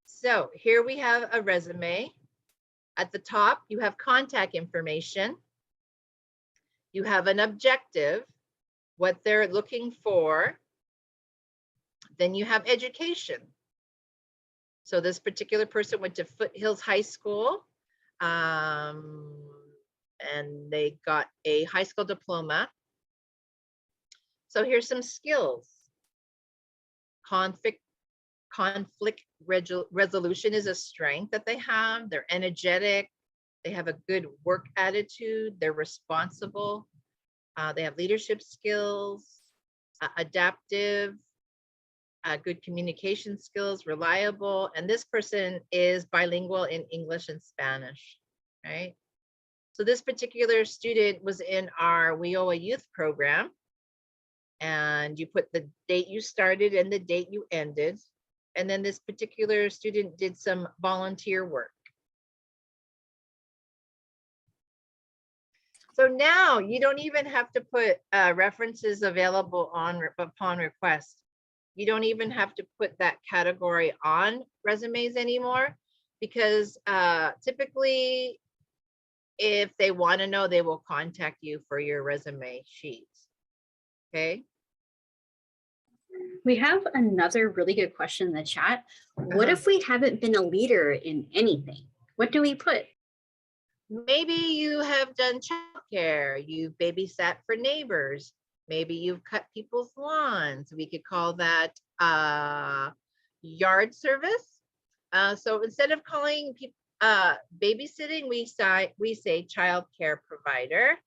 So here we have a resume. At the top, you have contact information. You have an objective, what they're looking for. Then you have education. So this particular person went to Foothills High School, and they got a high school diploma. So here's some skills. Conflict resolution is a strength that they have. They're energetic. They have a good work attitude. They're responsible. They have leadership skills, adaptive, good communication skills, reliable. And this person is bilingual in English and Spanish, right? So this particular student was in our WIOA youth program, and you put the date you started and the date you ended. And then this particular student did some volunteer work. So now you don't even have to put references available upon request. You don't even have to put that category on resumes anymore, because typically, if they want to know, they will contact you for your resume sheets. Okay. We have another really good question in the chat. What if we haven't been a leader in anything? What do we put? Maybe you have done childcare, you've babysat for neighbors, maybe you've cut people's lawns. We could call that yard service. So instead of calling people babysitting, we say child care provider.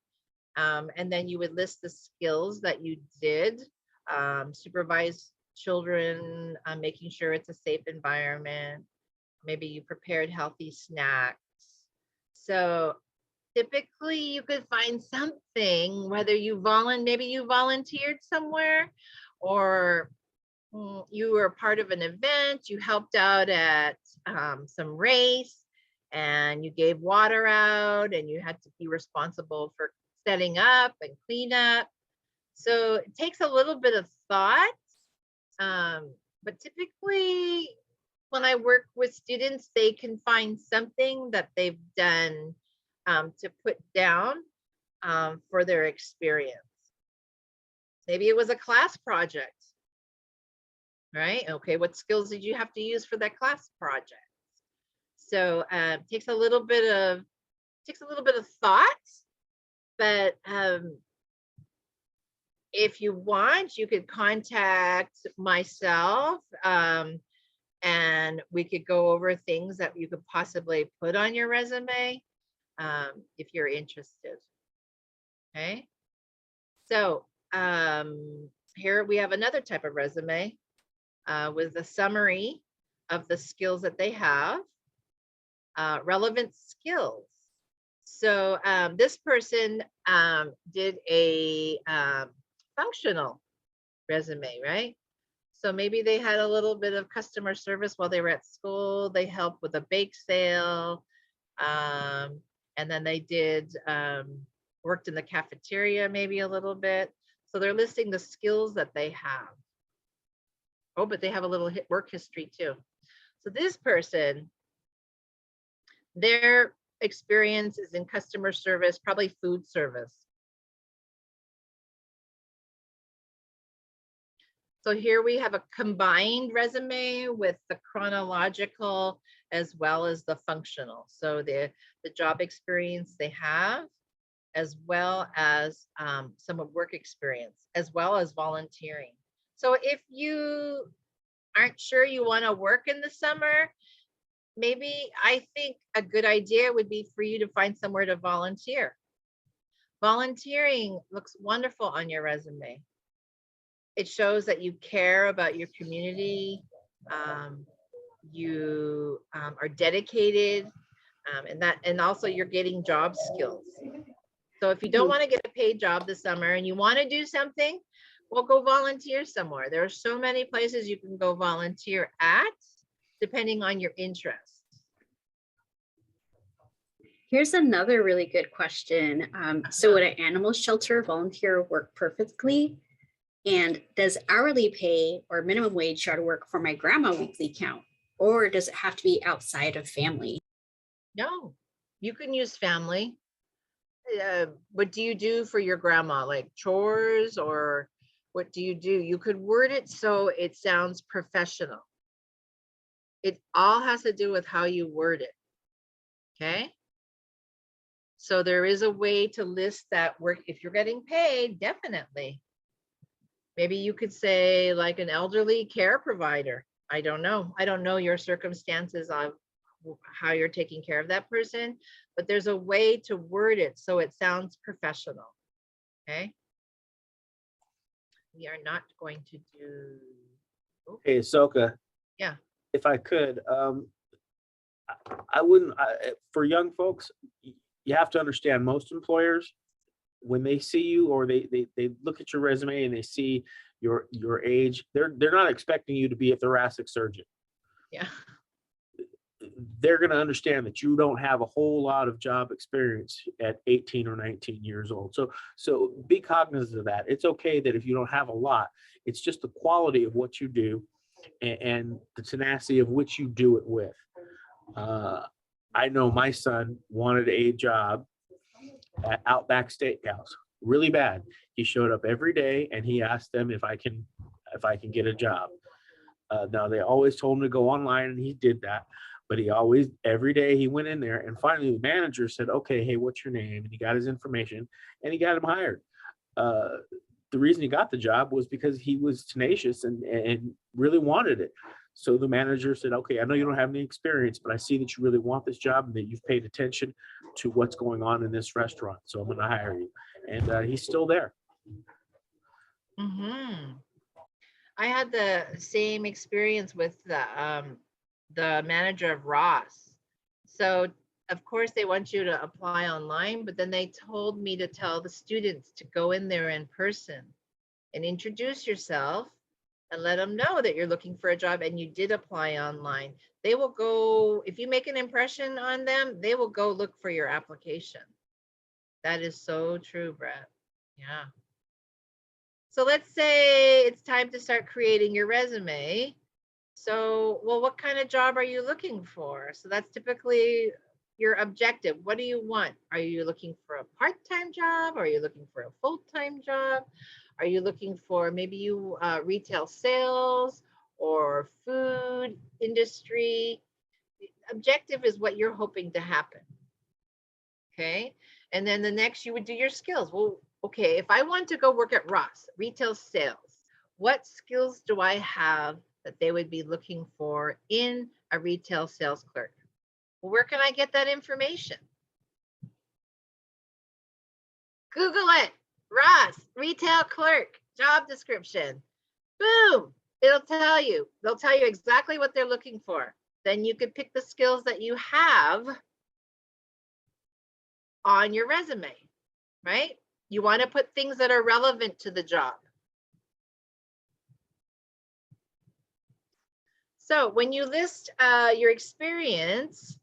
And then you would list the skills that you did. Supervise children, making sure it's a safe environment. Maybe you prepared healthy snacks. So typically you could find something, whether maybe you volunteered somewhere, or you were part of an event, you helped out at some race, and you gave water out, and you had to be responsible for setting up and clean up. So it takes a little bit of thought, but typically when I work with students, they can find something that they've done to put down for their experience. Maybe it was a class project, right? Okay, what skills did you have to use for that class project? So it takes a little bit of thought, but if you want, you could contact myself, and we could go over things that you could possibly put on your resume if you're interested. Okay. So here we have another type of resume with a summary of the skills that they have, relevant skills. So this person did a functional resume, right? So maybe they had a little bit of customer service while they were at school. They helped with a bake sale. And then they did worked in the cafeteria maybe a little bit. So they're listing the skills that they have. Oh, but they have a little work history too. So this person, their experience is in customer service, probably food service. So here we have a combined resume with the chronological as well as the functional. So the job experience they have, as well as some of work experience, as well as volunteering. So if you aren't sure you want to work in the summer, maybe I think a good idea would be for you to find somewhere to volunteer. Volunteering looks wonderful on your resume. It shows that you care about your community. You are dedicated, and also you're getting job skills. So if you don't want to get a paid job this summer and you want to do something, well, go volunteer somewhere. There are so many places you can go volunteer at, depending on your interests. Here's another really good question. So would an animal shelter volunteer work perfectly? And does hourly pay or minimum wage start to work for my grandma weekly count? Or does it have to be outside of family? No, you can use family. What do you do for your grandma? Like chores, or what do you do? You could word it so it sounds professional. It all has to do with how you word it. Okay. So there is a way to list that work. If you're getting paid, definitely. Maybe you could say like an elderly care provider. I don't know. I don't know your circumstances on how you're taking care of that person, but there's a way to word it so it sounds professional. Okay. We are not going to do. Oh, Hey, Ahsoka. yeah. If I could, I wouldn't, for young folks, you have to understand most employers, when they see you or they look at your resume and they see your age, they're not expecting you to be a thoracic surgeon. Yeah. They're going to understand that you don't have a whole lot of job experience at 18 or 19 years old. So be cognizant of that. It's okay that if you don't have a lot, it's just the quality of what you do and the tenacity of which you do it with. I know my son wanted a job at Outback Steakhouse really bad. He showed up every day and he asked them if I can get a job. Now they always told him to go online, and he did that, but he always, every day he went in there, and finally the manager said, okay, hey, what's your name? And he got his information and he got him hired. The reason he got the job was because he was tenacious and really wanted it. So the manager said, okay, I know you don't have any experience, but I see that you really want this job and that you've paid attention to what's going on in this restaurant. So I'm going to hire you. And he's still there. Mm-hmm. I had the same experience with the manager of Ross. So of course they want you to apply online, but then they told me to tell the students to go in there in person and introduce yourself and let them know that you're looking for a job and you did apply online. They will go, if you make an impression on them, they will go look for your application. That is so true, Brett. Yeah. So let's say it's time to start creating your resume. So, well, what kind of job are you looking for? So that's typically your objective. What do you want? Are you looking for a part-time job? Are you looking for a full-time job? Are you looking for maybe you retail sales or food industry? The objective is what you're hoping to happen. Okay. And then the next you would do your skills. Well, okay, if I want to go work at Ross, retail sales, what skills do I have that they would be looking for in a retail sales clerk? Well, where can I get that information? Google it. Ross, retail clerk, job description. Boom. It'll tell you. They'll tell you exactly what they're looking for. Then you could pick the skills that you have on your resume, right? You want to put things that are relevant to the job. So when you list your experience,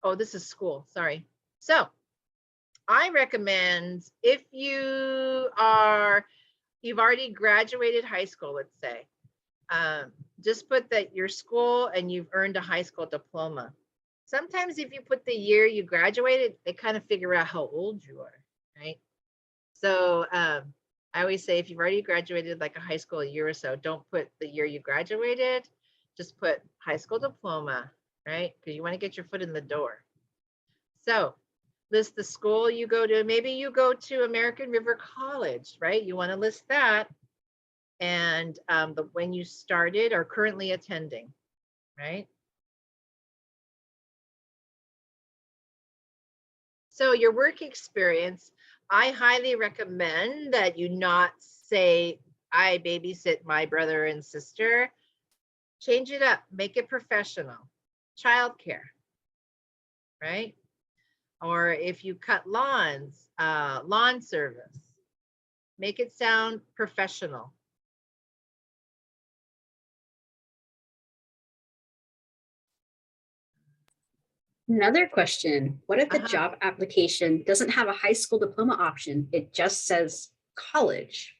oh, this is school, sorry. So I recommend if you've already graduated high school, let's say, just put that your school and you've earned a high school diploma. Sometimes if you put the year you graduated, they kind of figure out how old you are, right? So I always say if you've already graduated like a high school a year or so, don't put the year you graduated, just put high school diploma, right? Because you want to get your foot in the door. So list the school you go to. Maybe you go to American River College, right? You want to list that, and when you started or currently attending, right? So your work experience, I highly recommend that you not say, I babysit my brother and sister. Change it up, make it professional. Childcare, right? Or if you cut lawns, lawn service, make it sound professional. Another question, what if the job application doesn't have a high school diploma option? It just says college.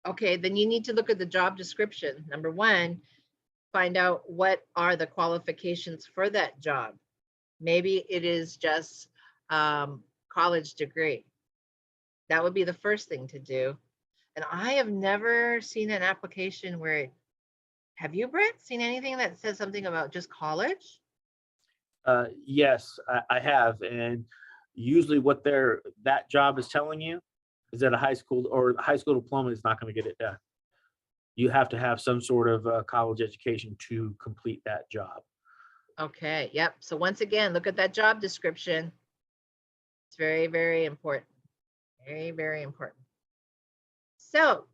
Okay, then you need to look at the job description. Number one, find out what are the qualifications for that job. Maybe it is just college degree. That would be the first thing to do. And I have never seen an application where, have you, Brett, seen anything that says something about just college? Yes, I have. And usually what that job is telling you is that a high school or high school diploma is not going to get it done. You have to have some sort of college education to complete that job. Okay, yep. So once again, look at that job description. It's very, very important. Very, very important. So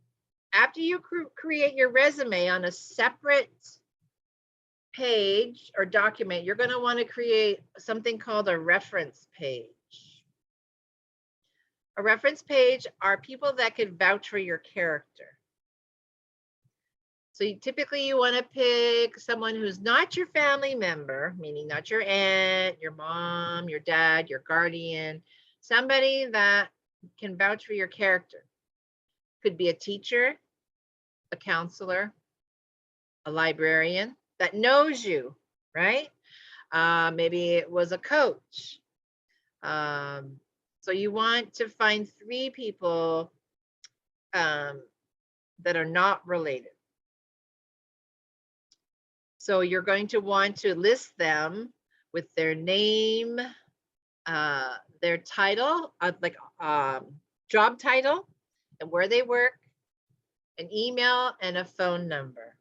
after you create your resume on a separate page or document, you're going to want to create something called a reference page. A reference page are people that could vouch for your character. So typically you want to pick someone who's not your family member, meaning not your aunt, your mom, your dad, your guardian, somebody that can vouch for your character. Could be a teacher, a counselor, a librarian that knows you, right? Maybe it was a coach. So you want to find 3 people that are not related. So you're going to want to list them with their name, their title, job title, and where they work, an email, and a phone number.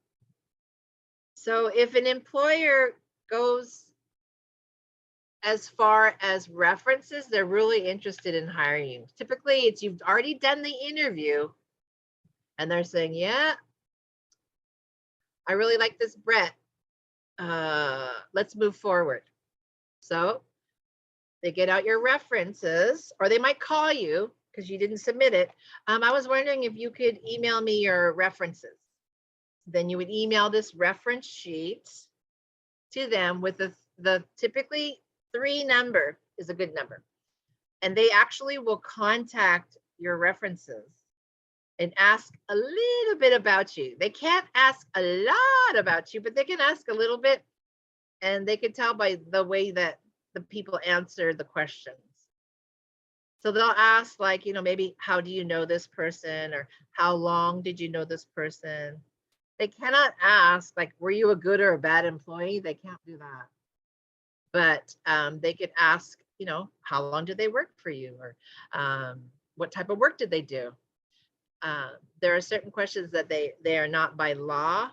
So if an employer goes as far as references, they're really interested in hiring you. Typically, it's you've already done the interview, and they're saying, yeah, I really like this Brett. Let's move forward. So they get out your references, or they might call you because you didn't submit it. I was wondering if you could email me your references. Then you would email this reference sheet to them with the typically 3 number is a good number. And they actually will contact your references and ask a little bit about you. They can't ask a lot about you, but they can ask a little bit, and they can tell by the way that the people answer the questions. So they'll ask, like, maybe how do you know this person, or how long did you know this person? They cannot ask, like, were you a good or a bad employee? They can't do that. But they could ask, how long did they work for you, or what type of work did they do? There are certain questions that they are not by law,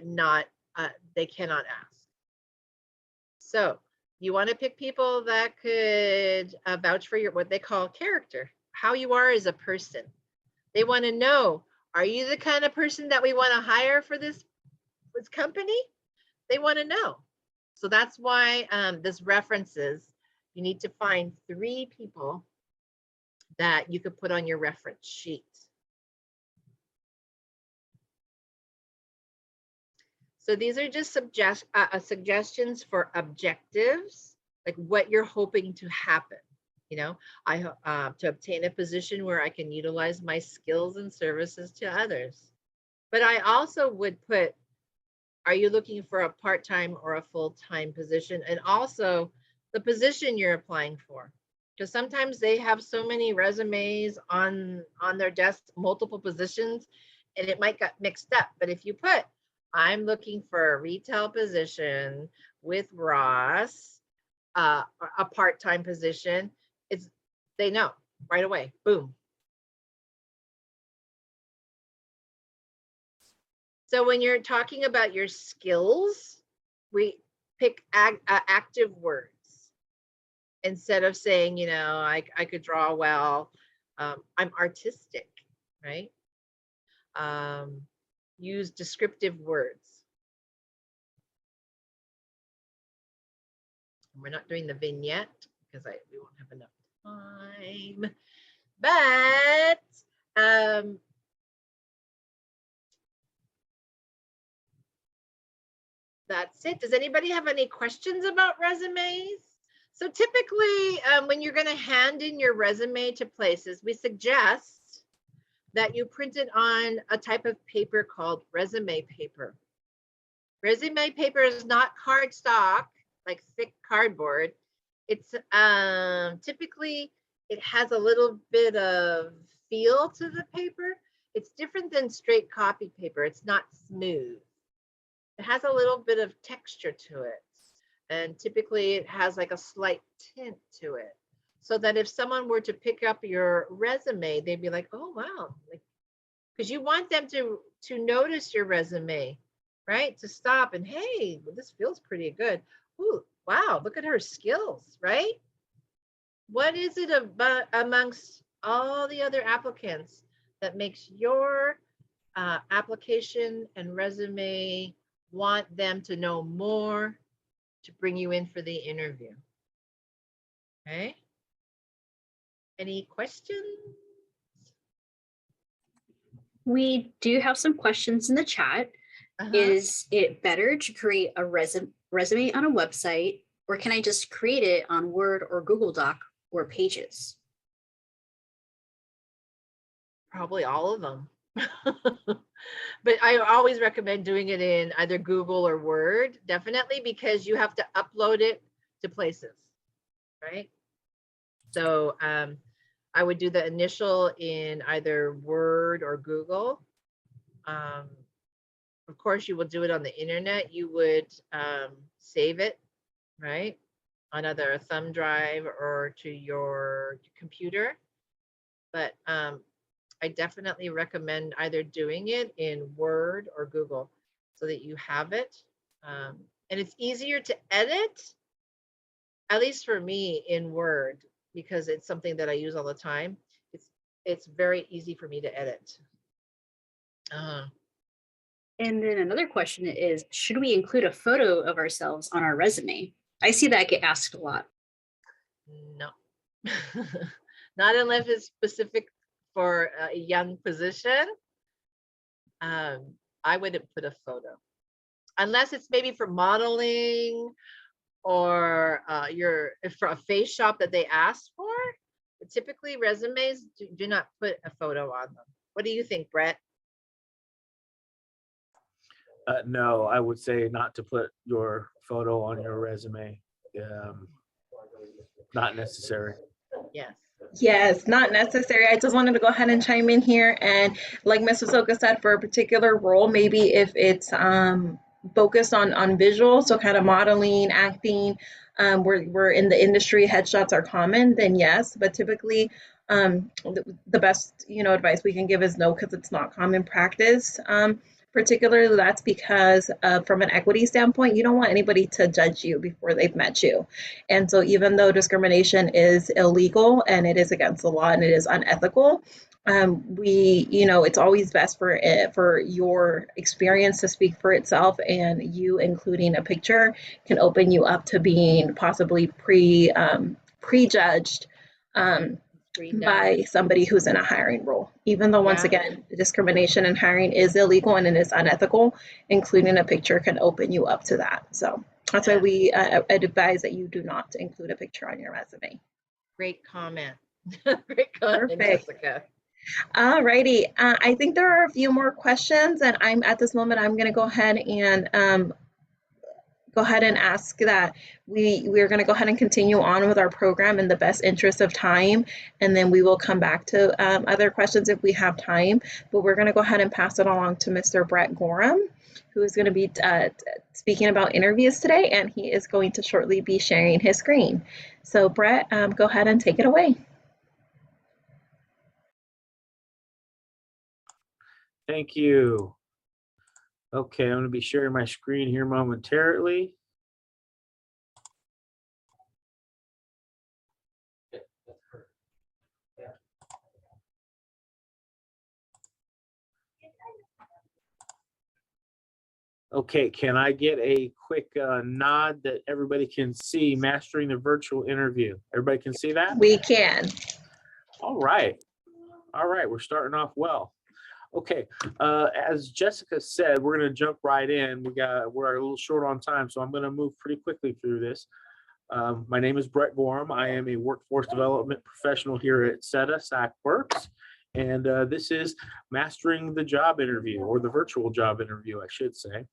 they cannot ask. So you want to pick people that could vouch for what they call character, how you are as a person. They want to know, are you the kind of person that we want to hire for this company? They want to know. So that's why this references, you need to find 3 people that you could put on your reference sheet. So these are just suggestions for objectives, like what you're hoping to happen. To obtain a position where I can utilize my skills and services to others. But I also would put, are you looking for a part-time or a full-time position? And also the position you're applying for. Because sometimes they have so many resumes on their desk, multiple positions, and it might get mixed up. But if you put, I'm looking for a retail position with Ross, a part-time position. They know right away, boom. So when you're talking about your skills, we pick active words instead of saying, I could draw well. I'm artistic, right? Use descriptive words. We're not doing the vignette because we won't have enough time. But that's it. Does anybody have any questions about resumes? So typically, when you're going to hand in your resume to places, we suggest that you print it on a type of paper called resume paper. Resume paper is not cardstock, like thick cardboard. It's typically, it has a little bit of feel to the paper. It's different than straight copy paper. It's not smooth. It has a little bit of texture to it. And typically it has like a slight tint to it. So that if someone were to pick up your resume, they'd be like, oh, wow. Because you want them to notice your resume, right? To stop and, hey, well, this feels pretty good. Ooh, wow, look at her skills, right? What is it about amongst all the other applicants that makes your application and resume want them to know more to bring you in for the interview? Okay. Any questions? We do have some questions in the chat. Is it better to create a resume on a website, or can I just create it on Word or Google Doc or Pages? Probably all of them. But I always recommend doing it in either Google or Word, definitely, because you have to upload it to places, right? So I would do the initial in either Word or Google. Of course, you will do it on the internet. You would save it, right, on either a thumb drive or to your computer. But I definitely recommend either doing it in Word or Google so that you have it. And it's easier to edit, at least for me, in Word, because it's something that I use all the time. It's very easy for me to edit. And then another question is, should we include a photo of ourselves on our resume? I see that get asked a lot. No, not unless it's specific for a young position. I wouldn't put a photo unless it's maybe for modeling or for a face shop that they asked for. But typically resumes do not put a photo on them. What do you think, Brett? No, I would say not to put your photo on your resume. Not necessary. Yes. Yes, not necessary. I just wanted to go ahead and chime in here. And like Mrs. Oka said, for a particular role, maybe if it's focused on visual, so kind of modeling, acting, we're in the industry, headshots are common, then yes. But typically, the best advice we can give is no, because it's not common practice. Particularly, that's because from an equity standpoint, you don't want anybody to judge you before they've met you. And so even though discrimination is illegal and it is against the law and it is unethical, it's always best for your experience to speak for itself, and you including a picture can open you up to being possibly prejudged by somebody who's in a hiring role. Even though, once again, discrimination in hiring is illegal and it is unethical, including a picture can open you up to that. So that's why we advise that you do not include a picture on your resume. Great comment. Great comment, Jessica. All righty. I think there are a few more questions, and at this moment, I'm going to go ahead and ask that we're going to go ahead and continue on with our program in the best interest of time, and then we will come back to other questions if we have time. But we're going to go ahead and pass it along to Mr. Brett Gorham. who is going to be speaking about interviews today, and he is going to shortly be sharing his screen. So Brett, go ahead and take it away. Thank you. Okay, I'm going to be sharing my screen here momentarily. Okay, can I get a quick nod that everybody can see mastering the virtual interview? Everybody can see that? We can. All right. All right, we're starting off well. Okay, as Jessica said, we're going to jump right in. We're a little short on time, so I'm going to move pretty quickly through this. My name is Brett Gorham. I am a workforce development professional here at SETA, SACWorks. And this is mastering the job interview, or the virtual job interview, I should say.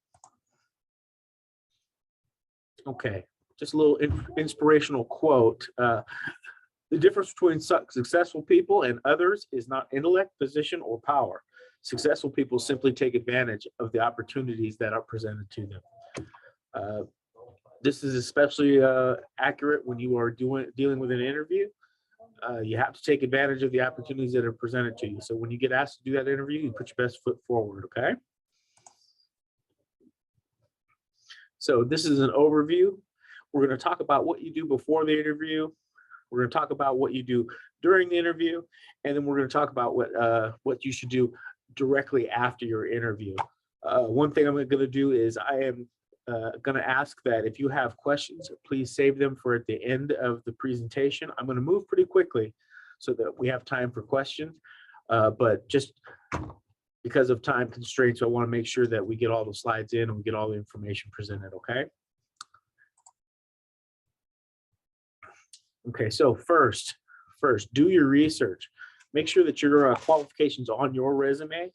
Okay, just a little inspirational quote. The difference between successful people and others is not intellect, position, or power. Successful people simply take advantage of the opportunities that are presented to them. This is especially accurate when you are dealing with an interview. You have to take advantage of the opportunities that are presented to you. So when you get asked to do that interview, you put your best foot forward, okay? So this is an overview. We're going to talk about what you do before the interview. We're going to talk about what you do during the interview, and then we're going to talk about what you should do directly after your interview. One thing I'm going to do is I am going to ask that if you have questions, please save them for at the end of the presentation. I'm going to move pretty quickly so that we have time for questions, but just because of time constraints, I want to make sure that we get all the slides in and we get all the information presented, okay? Okay, so first, do your research. Make sure that your qualifications on your resume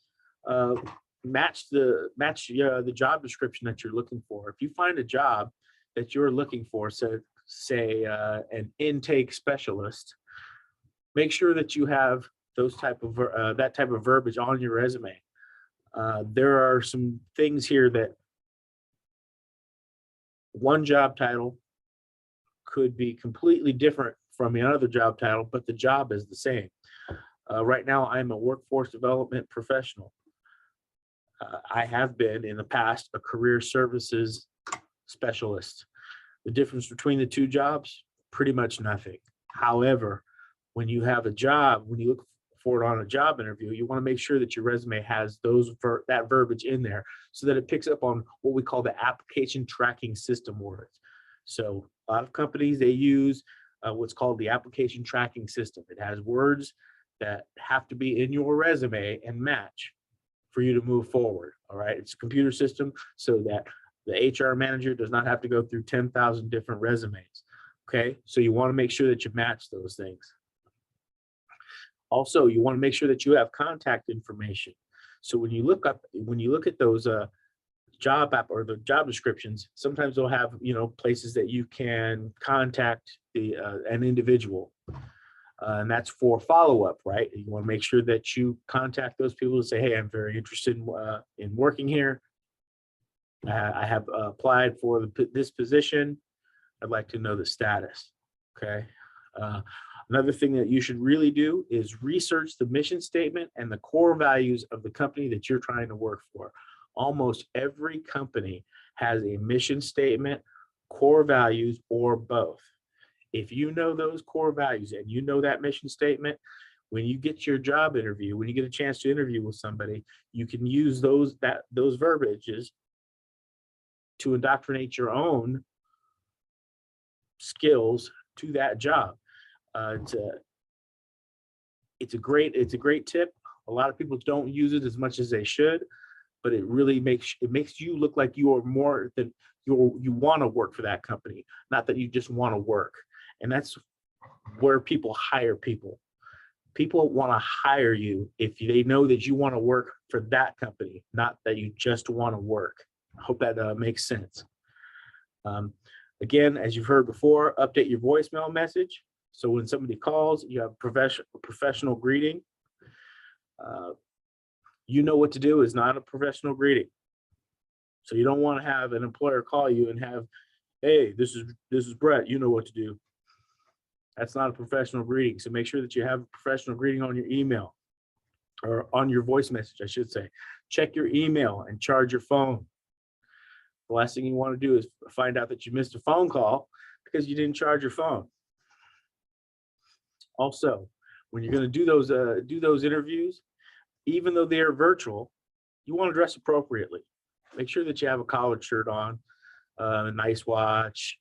match the job description that you're looking for. If you find a job that you're looking for, so say an intake specialist, make sure that you have those that type of verbiage on your resume. There are some things here that one job title could be completely different from another job title, but the job is the same. Right now, I'm a workforce development professional. I have been in the past a career services specialist. The difference between the two jobs, pretty much nothing. However, when you have a job, when you look for it on a job interview, you want to make sure that your resume has that verbiage in there so that it picks up on what we call the application tracking system words. So a lot of companies, they use what's called the application tracking system. It has words that have to be in your resume and match for you to move forward. All right, it's a computer system so that the HR manager does not have to go through 10,000 different resumes. Okay, so you want to make sure that you match those things. Also, you want to make sure that you have contact information. So when you look at those job descriptions, sometimes they'll have places that you can contact an individual, and that's for follow-up, right? You want to make sure that you contact those people to say, hey, I'm very interested in working here. I have applied for this position. I'd like to know the status. Okay. Another thing that you should really do is research the mission statement and the core values of the company that you're trying to work for. Almost every company has a mission statement, core values, or both. If you know those core values and you know that mission statement, when you get your job interview, when you get a chance to interview with somebody, you can use those verbiages to indoctrinate your own skills to that job. It's a great tip. A lot of people don't use it as much as they should, but it really makes you look like you are more than you want to work for that company, not that you just want to work. And that's where people hire people. People want to hire you if they know that you want to work for that company, not that you just want to work. I hope that makes sense. Again, as you've heard before, update your voicemail message. So when somebody calls, you have professional greeting. You know what to do is not a professional greeting. So you don't want to have an employer call you and have, hey, this is Brett, you know what to do. That's not a professional greeting. So make sure that you have a professional greeting on your email, or on your voice message, I should say. Check your email and charge your phone. The last thing you want to do is find out that you missed a phone call because you didn't charge your phone. Also, when you're going to do those interviews, even though they are virtual, you want to dress appropriately. Make sure that you have a collared shirt on, a nice watch,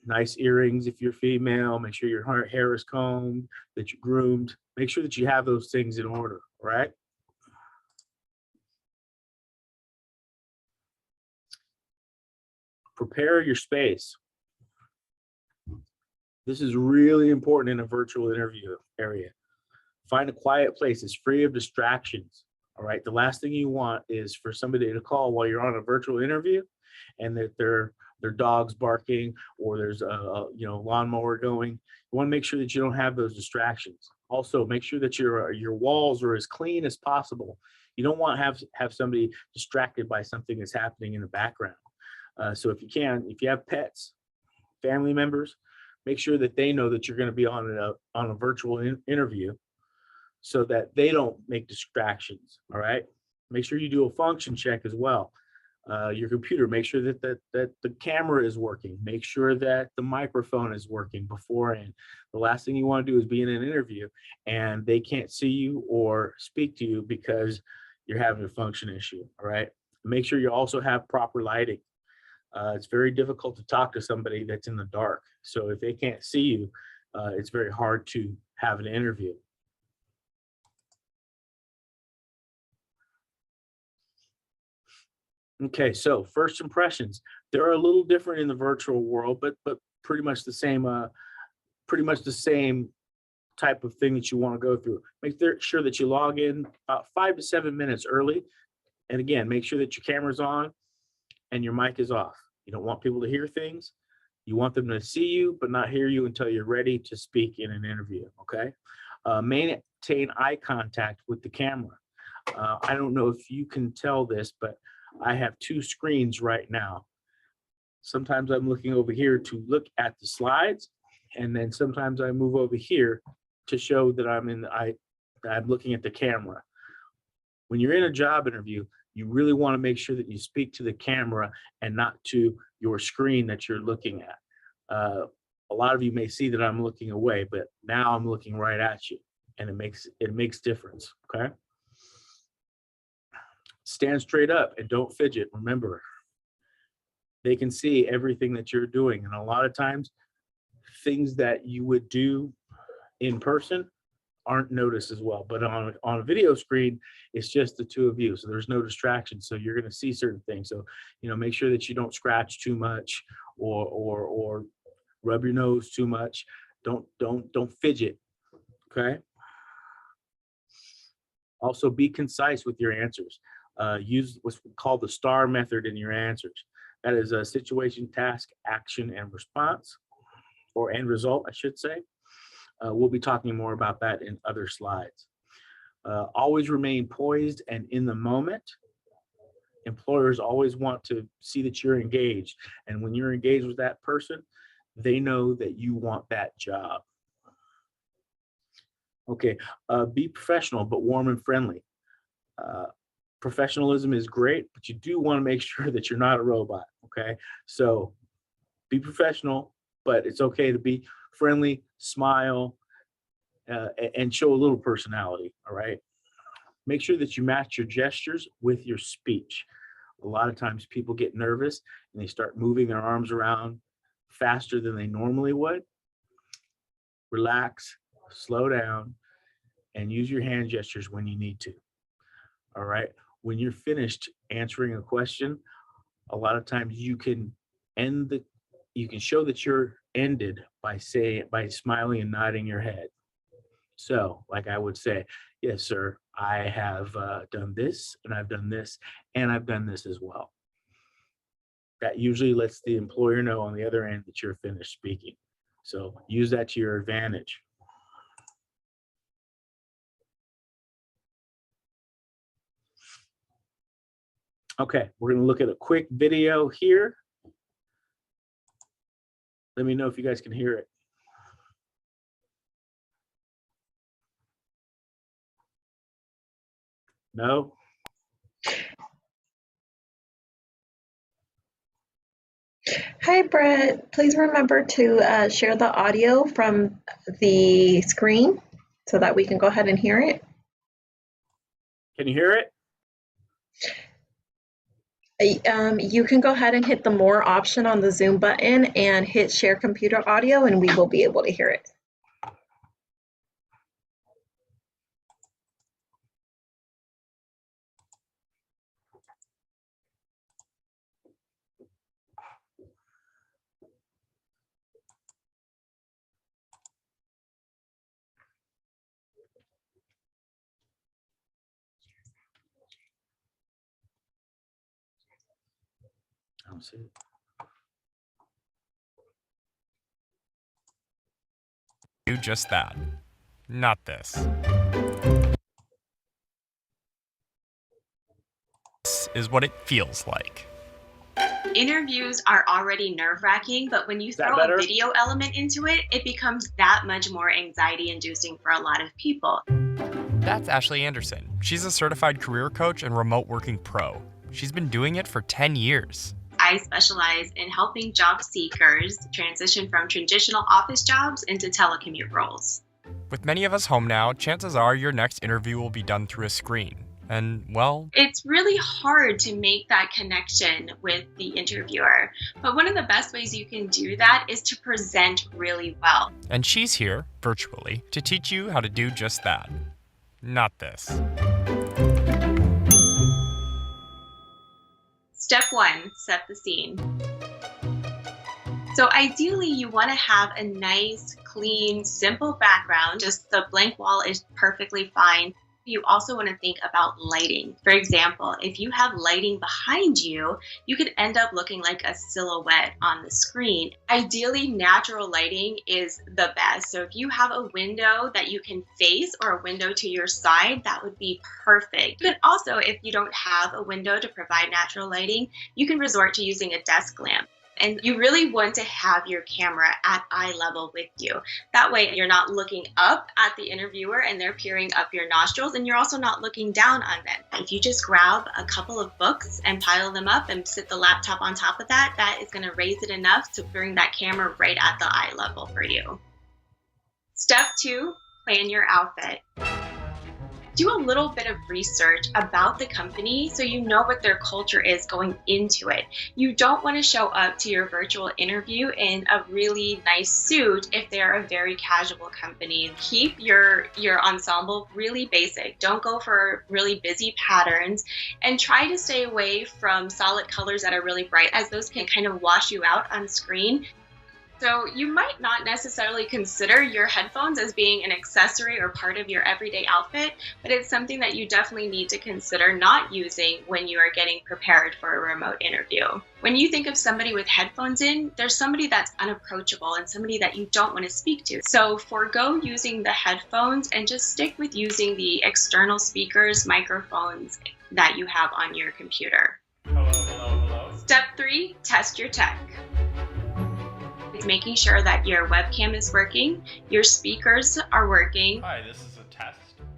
nice earrings if you're female. Make sure your hair is combed, that you're groomed. Make sure that you have those things in order, right? Prepare your space. This is really important in a virtual interview area. Find a quiet place that's free of distractions. All right. The last thing you want is for somebody to call while you're on a virtual interview and that their dog's barking or there's a lawnmower going. You want to make sure that you don't have those distractions. Also, make sure that your walls are as clean as possible. You don't want to have somebody distracted by something that's happening in the background. So if you have pets, family members, make sure that they know that you're going to be on a virtual interview so that they don't make distractions. All right. Make sure you do a function check as well. Your computer, make sure that the camera is working. Make sure that the microphone is working beforehand. The last thing you want to do is be in an interview and they can't see you or speak to you because you're having a function issue. All right. Make sure you also have proper lighting. It's very difficult to talk to somebody that's in the dark. So if they can't see you, it's very hard to have an interview. Okay, so first impressions. They're a little different in the virtual world, but pretty much the same. Pretty much the same type of thing that you want to go through. Make sure that you log in about 5 to 7 minutes early, and again, make sure that your camera's on and your mic is off. You don't want people to hear things. You want them to see you, but not hear you until you're ready to speak in an interview. Okay. Maintain eye contact with the camera. I don't know if you can tell this, but I have 2 screens right now. Sometimes I'm looking over here to look at the slides, and then sometimes I move over here to show that I'm looking at the camera. When you're in a job interview, you really want to make sure that you speak to the camera and not to your screen that you're looking at. A lot of you may see that I'm looking away, but now I'm looking right at you, and it makes difference. Okay. Stand straight up and don't fidget. Remember, they can see everything that you're doing. And a lot of times, things that you would do in person aren't noticed as well. But on a video screen, it's just the 2 of you. So there's no distraction. So you're going to see certain things. So, make sure that you don't scratch too much or rub your nose too much. Don't fidget. Okay. Also, be concise with your answers. Use what's called the STAR method in your answers. That is a situation, task, action, and response, or end result, I should say. We'll be talking more about that in other slides. Always remain poised and in the moment. Employers always want to see that you're engaged. And when you're engaged with that person, they know that you want that job. Okay, be professional, but warm and friendly. Professionalism is great, but you do want to make sure that you're not a robot, okay? So be professional, but it's okay to be friendly, smile, and show a little personality, all right? Make sure that you match your gestures with your speech. A lot of times people get nervous and they start moving their arms around faster than they normally would. Relax, slow down, and use your hand gestures when you need to, all right? When you're finished answering a question, a lot of times you can show that you're ended by smiling and nodding your head. So like I would say, yes, sir, I have done this and I've done this and I've done this as well. That usually lets the employer know on the other end that you're finished speaking. So use that to your advantage. Okay, we're going to look at a quick video here. Let me know if you guys can hear it. No? Hi, Brett. Please remember to share the audio from the screen so that we can go ahead and hear it. Can you hear it? You can go ahead and hit the more option on the Zoom button and hit share computer audio, and we will be able to hear it. I don't see it. Do just that. Not this. This is what it feels like. Interviews are already nerve-wracking, but when you throw a video element into it, it becomes that much more anxiety-inducing for a lot of people. That's Ashley Anderson. She's a certified career coach and remote working pro. She's been doing it for 10 years. I specialize in helping job seekers transition from traditional office jobs into telecommute roles. With many of us home now, chances are your next interview will be done through a screen. And, well, it's really hard to make that connection with the interviewer. But one of the best ways you can do that is to present really well. And she's here, virtually, to teach you how to do just that. Not this. Step 1, set the scene. So ideally, you want to have a nice, clean, simple background. Just the blank wall is perfectly fine. You also want to think about lighting. For example, if you have lighting behind you, you could end up looking like a silhouette on the screen. Ideally, natural lighting is the best. So if you have a window that you can face or a window to your side, that would be perfect. But also, if you don't have a window to provide natural lighting, you can resort to using a desk lamp. And you really want to have your camera at eye level with you. That way you're not looking up at the interviewer and they're peering up your nostrils, and you're also not looking down on them. If you just grab a couple of books and pile them up and sit the laptop on top of that, that is going to raise it enough to bring that camera right at the eye level for you. Step 2, plan your outfit. Do a little bit of research about the company so you know what their culture is going into it. You don't want to show up to your virtual interview in a really nice suit if they're a very casual company. Keep your ensemble really basic. Don't go for really busy patterns, and try to stay away from solid colors that are really bright, as those can kind of wash you out on screen. So you might not necessarily consider your headphones as being an accessory or part of your everyday outfit, but it's something that you definitely need to consider not using when you are getting prepared for a remote interview. When you think of somebody with headphones in, there's somebody that's unapproachable and somebody that you don't want to speak to. So forego using the headphones and just stick with using the external speakers, microphones that you have on your computer. Hello. Step 3, test your tech. It's making sure that your webcam is working, your speakers are working. Hi, this is a test.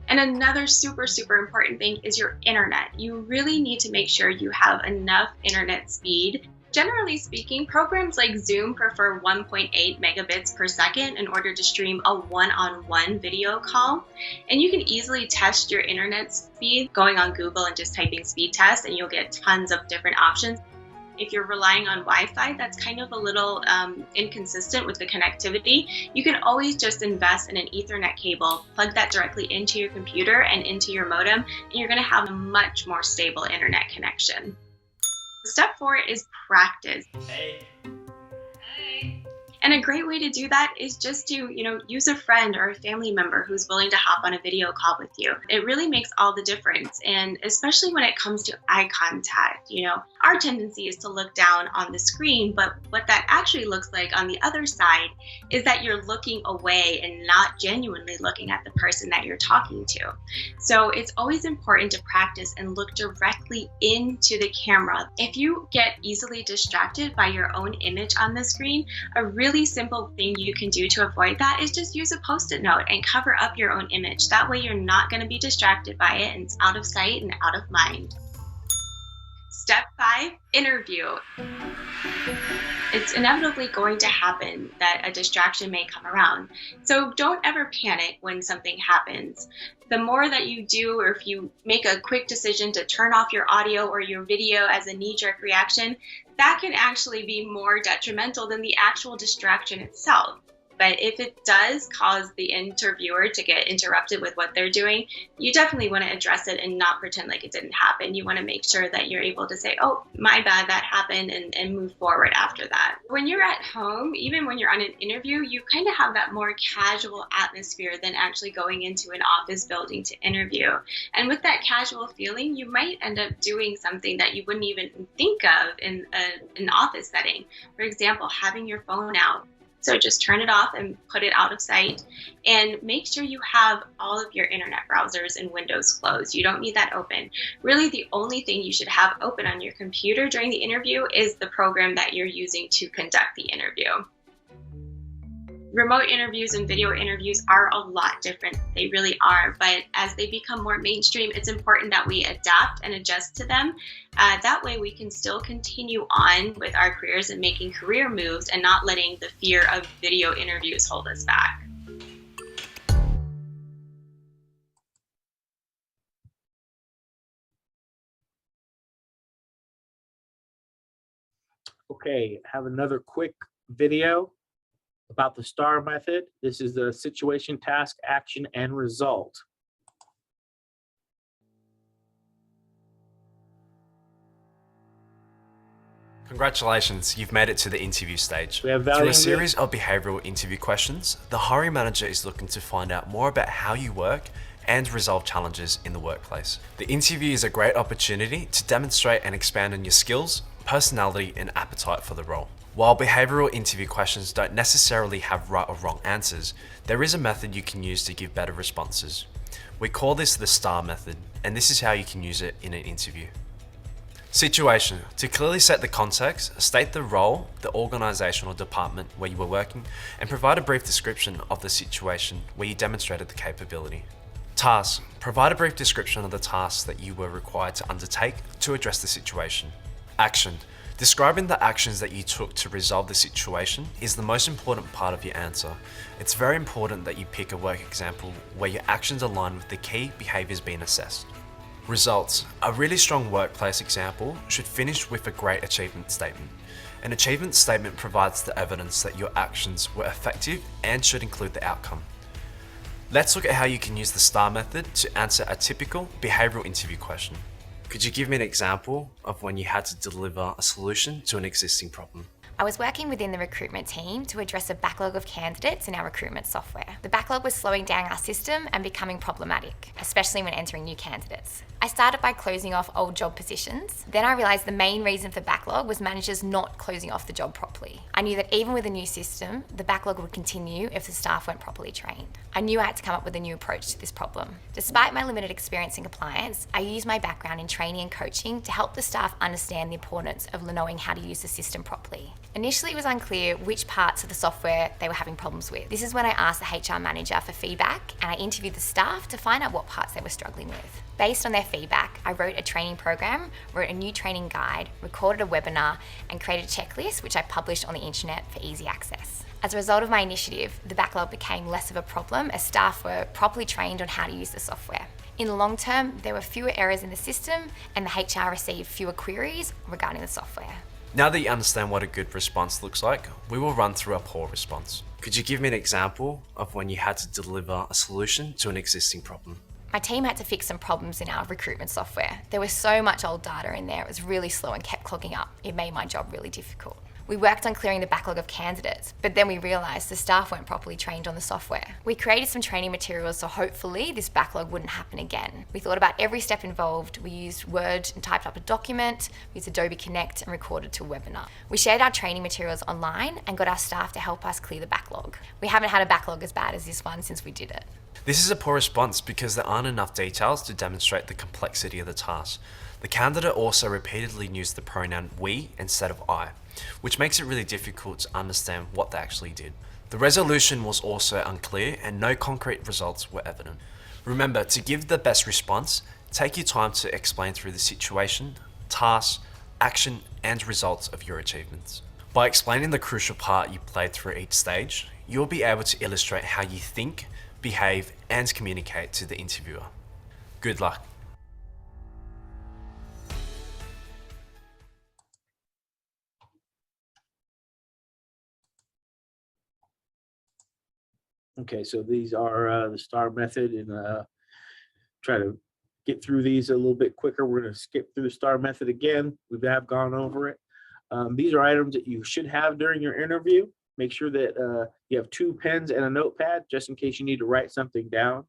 And another super important thing is your internet. You really need to make sure you have enough internet speed. Generally speaking, programs like Zoom prefer 1.8 megabits per second in order to stream a one-on-one video call. And you can easily test your internet speed going on Google and just typing speed test, and you'll get tons of different options. If you're relying on Wi-Fi, that's kind of a little inconsistent with the connectivity. You can always just invest in an Ethernet cable, plug that directly into your computer and into your modem, and you're going to have a much more stable internet connection. Step 4 is practice. Hey. And And a great way to do that is just to, use a friend or a family member who's willing to hop on a video call with you. It really makes all the difference. And especially when it comes to eye contact, our tendency is to look down on the screen, but what that actually looks like on the other side is that you're looking away and not genuinely looking at the person that you're talking to. So it's always important to practice and look directly into the camera. If you get easily distracted by your own image on the screen, a really simple thing you can do to avoid that is just use a Post-it note and cover up your own image. That way you're not going to be distracted by it and it's out of sight and out of mind. Step 5, interview. It's inevitably going to happen that a distraction may come around. So don't ever panic when something happens. The more that you do, or if you make a quick decision to turn off your audio or your video as a knee-jerk reaction, that can actually be more detrimental than the actual distraction itself. But if it does cause the interviewer to get interrupted with what they're doing, you definitely want to address it and not pretend like it didn't happen. You want to make sure that you're able to say, oh, my bad, that happened, and move forward after that. When you're at home, even when you're on an interview, you kind of have that more casual atmosphere than actually going into an office building to interview. And with that casual feeling, you might end up doing something that you wouldn't even think of in an office setting. For example, having your phone out. So just turn it off and put it out of sight, and make sure you have all of your internet browsers and windows closed. You don't need that open. Really, the only thing you should have open on your computer during the interview is the program that you're using to conduct the interview. Remote interviews and video interviews are a lot different. They really are. But as they become more mainstream, it's important that we adapt and adjust to them. That way we can still continue on with our careers and making career moves and not letting the fear of video interviews hold us back. Okay, have another quick video about the STAR method. This is the situation, task, action, and result. Congratulations, you've made it to the interview stage. We have Through value a series of behavioural interview questions, the hiring manager is looking to find out more about how you work and resolve challenges in the workplace. The interview is a great opportunity to demonstrate and expand on your skills, personality, and appetite for the role. While behavioural interview questions don't necessarily have right or wrong answers, there is a method you can use to give better responses. We call this the STAR method, and this is how you can use it in an interview. Situation. To clearly set the context, state the role, the organisation or department where you were working, and provide a brief description of the situation where you demonstrated the capability. Task. Provide a brief description of the tasks that you were required to undertake to address the situation. Action. Describing the actions that you took to resolve the situation is the most important part of your answer. It's very important that you pick a work example where your actions align with the key behaviours being assessed. Results. A really strong workplace example should finish with a great achievement statement. An achievement statement provides the evidence that your actions were effective and should include the outcome. Let's look at how you can use the STAR method to answer a typical behavioural interview question. Could you give me an example of when you had to deliver a solution to an existing problem? I was working within the recruitment team to address a backlog of candidates in our recruitment software. The backlog was slowing down our system and becoming problematic, especially when entering new candidates. I started by closing off old job positions. Then I realised the main reason for backlog was managers not closing off the job properly. I knew that even with a new system, the backlog would continue if the staff weren't properly trained. I knew I had to come up with a new approach to this problem. Despite my limited experience in compliance, I used my background in training and coaching to help the staff understand the importance of knowing how to use the system properly. Initially, it was unclear which parts of the software they were having problems with. This is when I asked the HR manager for feedback, and I interviewed the staff to find out what parts they were struggling with. Based on their feedback, I wrote a training program, wrote a new training guide, recorded a webinar, and created a checklist which I published on the internet for easy access. As a result of my initiative, the backlog became less of a problem as staff were properly trained on how to use the software. In the long term, there were fewer errors in the system and the HR received fewer queries regarding the software. Now that you understand what a good response looks like, we will run through a poor response. Could you give me an example of when you had to deliver a solution to an existing problem? My team had to fix some problems in our recruitment software. There was so much old data in there, it was really slow and kept clogging up. It made my job really difficult. We worked on clearing the backlog of candidates, but then we realised the staff weren't properly trained on the software. We created some training materials so hopefully this backlog wouldn't happen again. We thought about every step involved. We used Word and typed up a document, we used Adobe Connect and recorded to a webinar. We shared our training materials online and got our staff to help us clear the backlog. We haven't had a backlog as bad as this one since we did it. This is a poor response because there aren't enough details to demonstrate the complexity of the task. The candidate also repeatedly used the pronoun we instead of I, which makes it really difficult to understand what they actually did. The resolution was also unclear and no concrete results were evident. Remember, to give the best response, take your time to explain through the situation, task, action, and results of your achievements. By explaining the crucial part you played through each stage, you'll be able to illustrate how you think, behave, and communicate to the interviewer. Good luck. Okay, so these are the STAR method, and try to get through these a little bit quicker. We're going to skip through the STAR method again. We have gone over it. These are items that you should have during your interview. Make sure that you have 2 pens and a notepad just in case you need to write something down.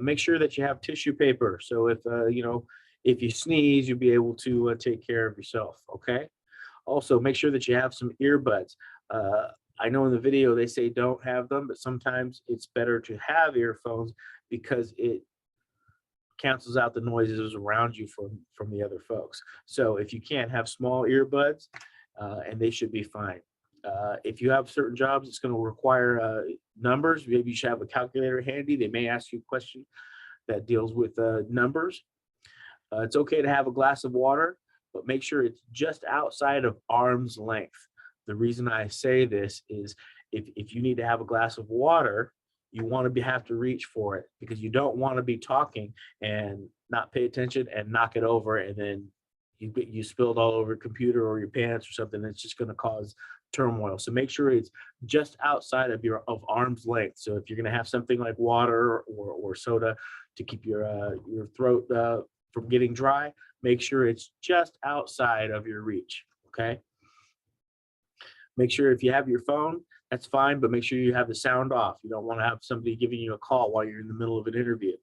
Make sure that you have tissue paper. So if if you sneeze, you'll be able to take care of yourself. Okay. Also, make sure that you have some earbuds. I know in the video they say don't have them, but sometimes it's better to have earphones because it cancels out the noises around you from the other folks. So if you can't, have small earbuds, and they should be fine. If you have certain jobs, it's going to require numbers. Maybe you should have a calculator handy. They may ask you a question that deals with numbers. It's okay to have a glass of water, but make sure it's just outside of arm's length. The reason I say this is if you need to have a glass of water, you want to have to reach for it because you don't want to be talking and not pay attention and knock it over, and then you spilled all over your computer or your pants or something. That's just going to cause turmoil. So make sure it's just outside of arm's length. So if you're going to have something like water or soda to keep your throat from getting dry, make sure it's just outside of your reach. Okay. Make sure if you have your phone, that's fine, but make sure you have the sound off. You don't want to have somebody giving you a call while you're in the middle of an interview.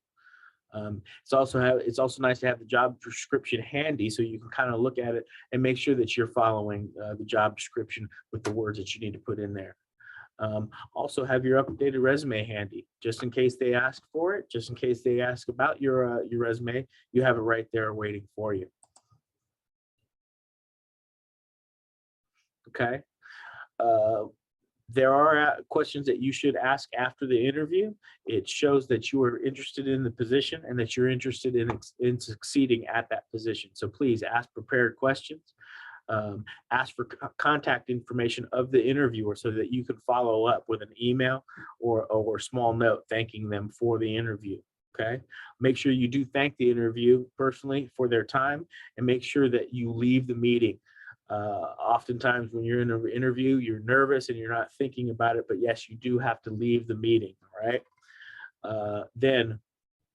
It's also nice to have the job description handy so you can kind of look at it and make sure that you're following the job description with the words that you need to put in there. Also have your updated resume handy, just in case they ask for it, just in case they ask about your resume, you have it right there waiting for you. Okay. There are questions that you should ask after the interview. It shows that you are interested in the position and that you're interested in succeeding at that position. So please ask prepared questions. Ask for contact information of the interviewer so that you can follow up with an email or small note thanking them for the interview. Okay. Make sure you do thank the interview personally for their time, and make sure that you leave the meeting. Oftentimes when you're in an interview, you're nervous and you're not thinking about it, but yes, you do have to leave the meeting. All right. Then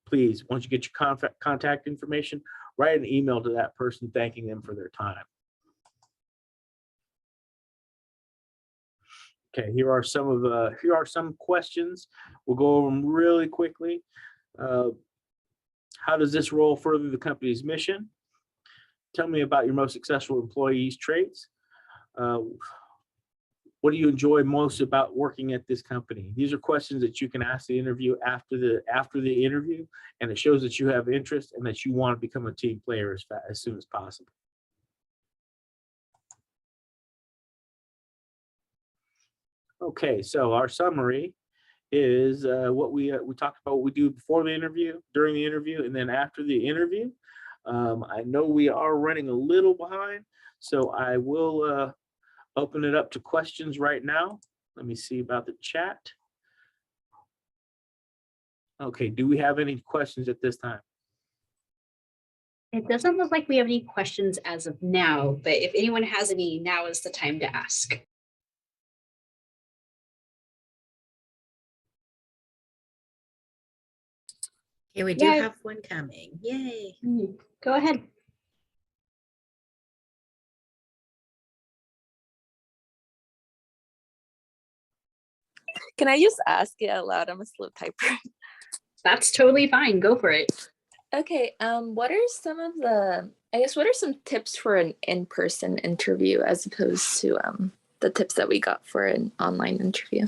please, once you get your contact information, write an email to that person thanking them for their time. Okay, here are some questions. We'll go over them really quickly. How does this role further the company's mission? Tell me about your most successful employees' traits. What do you enjoy most about working at this company? These are questions that you can ask the interview after the interview, and it shows that you have interest and that you want to become a team player as soon as possible. Okay, so our summary is what we talked about, what we do before the interview, during the interview, and then after the interview. I know we are running a little behind, so I will open it up to questions right now. Let me see about the chat. Okay, do we have any questions at this time? It doesn't look like we have any questions as of now, but if anyone has any, now is the time to ask. Okay, we do have one coming. Yay. Go ahead. Can I just ask it out loud? I'm a slow typer. That's totally fine. Go for it. Okay, what are some tips for an in-person interview as opposed to the tips that we got for an online interview?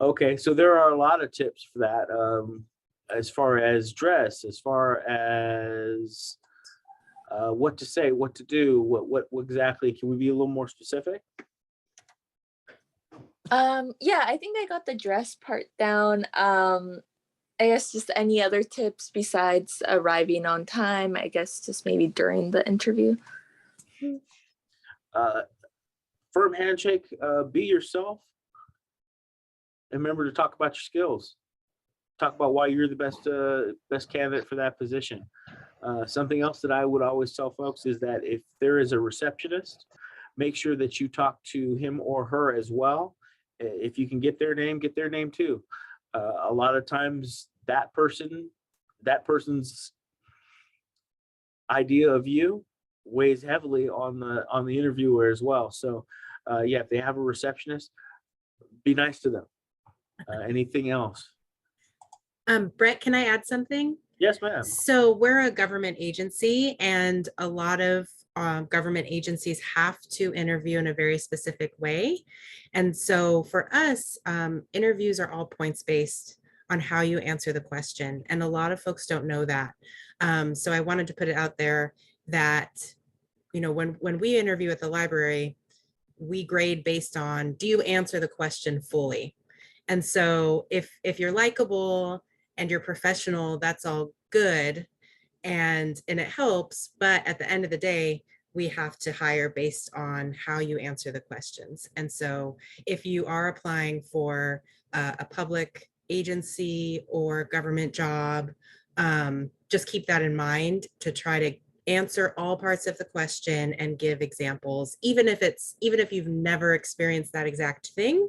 Okay, so there are a lot of tips for that. As far as dress, as far as what to say, what to do, what exactly, can we be a little more specific? Yeah, I think I got the dress part down. I guess just any other tips besides arriving on time, I guess just maybe during the interview. Firm handshake, be yourself. And remember to talk about your skills. Talk about why you're the best candidate for that position. Something else that I would always tell folks is that if there is a receptionist, make sure that you talk to him or her as well. If you can get their name too. A lot of times that person's idea of you weighs heavily on the interviewer as well. So yeah, if they have a receptionist, be nice to them. Anything else? Brett, can I add something? Yes, ma'am. So we're a government agency, and a lot of government agencies have to interview in a very specific way. And so for us, interviews are all points based on how you answer the question. And a lot of folks don't know that. So I wanted to put it out there that, when we interview at the library, we grade based on, do you answer the question fully? And so if you're likable and you're professional, that's all good. And it helps. But at the end of the day, we have to hire based on how you answer the questions. And so if you are applying for a public agency or government job, just keep that in mind to try to answer all parts of the question and give examples. Even if you've never experienced that exact thing,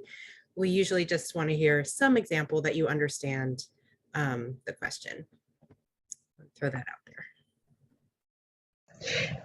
we usually just want to hear some example that you understand the question. I'll throw that out there.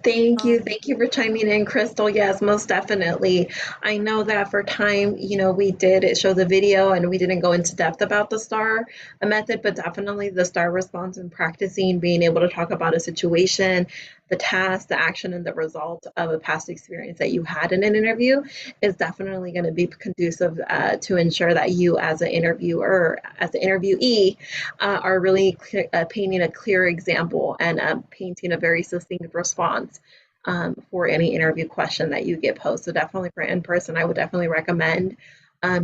Thank you for chiming in, Crystal. Yes, most definitely. I know that for time, we did show the video and we didn't go into depth about the STAR method, but definitely the STAR response and practicing being able to talk about a situation, the task, the action, and the result of a past experience that you had in an interview is definitely going to be conducive to ensure that you as an interviewer, as an interviewee, are really painting a clear example and painting a very succinct response for any interview question that you get posed. So definitely for in-person, I would definitely recommend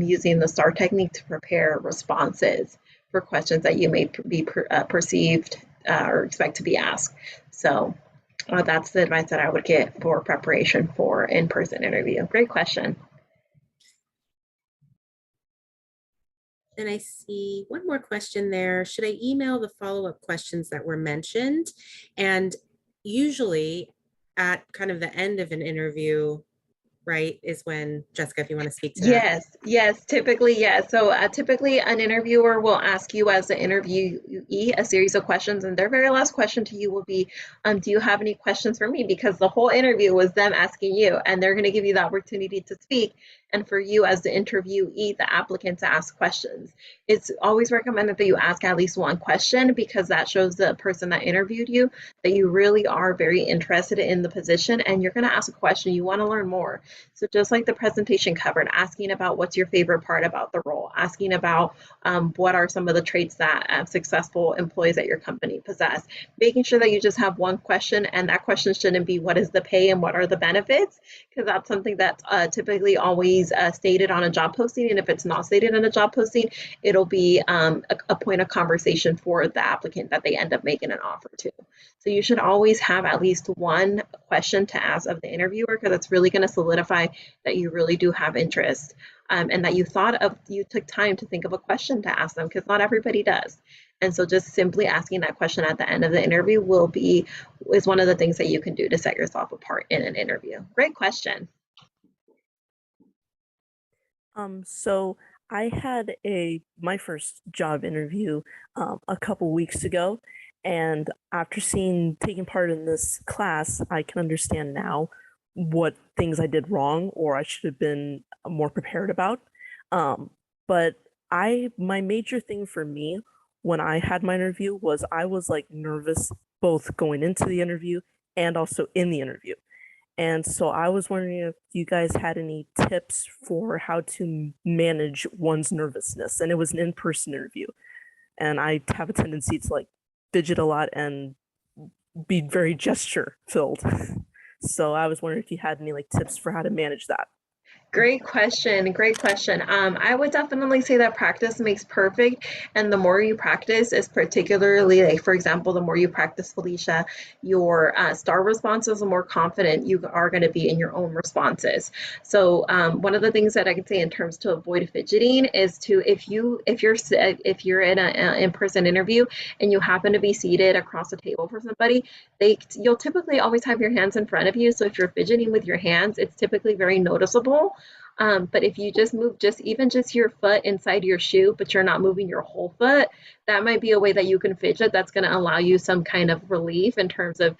using the STAR technique to prepare responses for questions that you may be perceived or expect to be asked. So that's the advice that I would get for preparation for in-person interview. Great question. And I see one more question there. Should I email the follow-up questions that were mentioned? And usually at kind of the end of an interview, right, is when, Jessica, if you want to speak to that. Yes, typically, yes. So typically an interviewer will ask you as the interviewee a series of questions, and their very last question to you will be, do you have any questions for me? Because the whole interview was them asking you, and they're going to give you the opportunity to speak, and for you as the interviewee, the applicant, to ask questions. It's always recommended that you ask at least one question, because that shows the person that interviewed you that you really are very interested in the position, and you're going to ask a question. You want to learn more. So just like the presentation covered, asking about what's your favorite part about the role, asking about what are some of the traits that successful employees at your company possess, making sure that you just have one question, and that question shouldn't be what is the pay and what are the benefits, because that's something that's typically always stated on a job posting, and if it's not stated on a job posting, it'll be a point of conversation for the applicant that they end up making an offer to. So you should always have at least one question to ask of the interviewer, because it's really going to solidify that you really do have interest and that you took time to think of a question to ask them, because not everybody does. And so just simply asking that question at the end of the interview is one of the things that you can do to set yourself apart in an interview. Great question. So I had my first job interview a couple weeks ago, and after taking part in this class, I can understand now what things I did wrong or I should have been more prepared about. But my major thing for me when I had my interview was I was like nervous both going into the interview and also in the interview. And so I was wondering if you guys had any tips for how to manage one's nervousness. And it was an in-person interview. And I have a tendency to like fidget a lot and be very gesture filled. So I was wondering if you had any like tips for how to manage that. Great question. Great question. I would definitely say that practice makes perfect. And the more you practice is particularly like, for example, the more you practice, Felicia, your STAR responses, the more confident you are going to be in your own responses. So one of the things that I can say in terms to avoid fidgeting is to, if you're in an in-person interview and you happen to be seated across the table from somebody, you'll typically always have your hands in front of you. So if you're fidgeting with your hands, it's typically very noticeable. But if you just move even just your foot inside your shoe, but you're not moving your whole foot, that might be a way that you can fidget. That's going to allow you some kind of relief in terms of,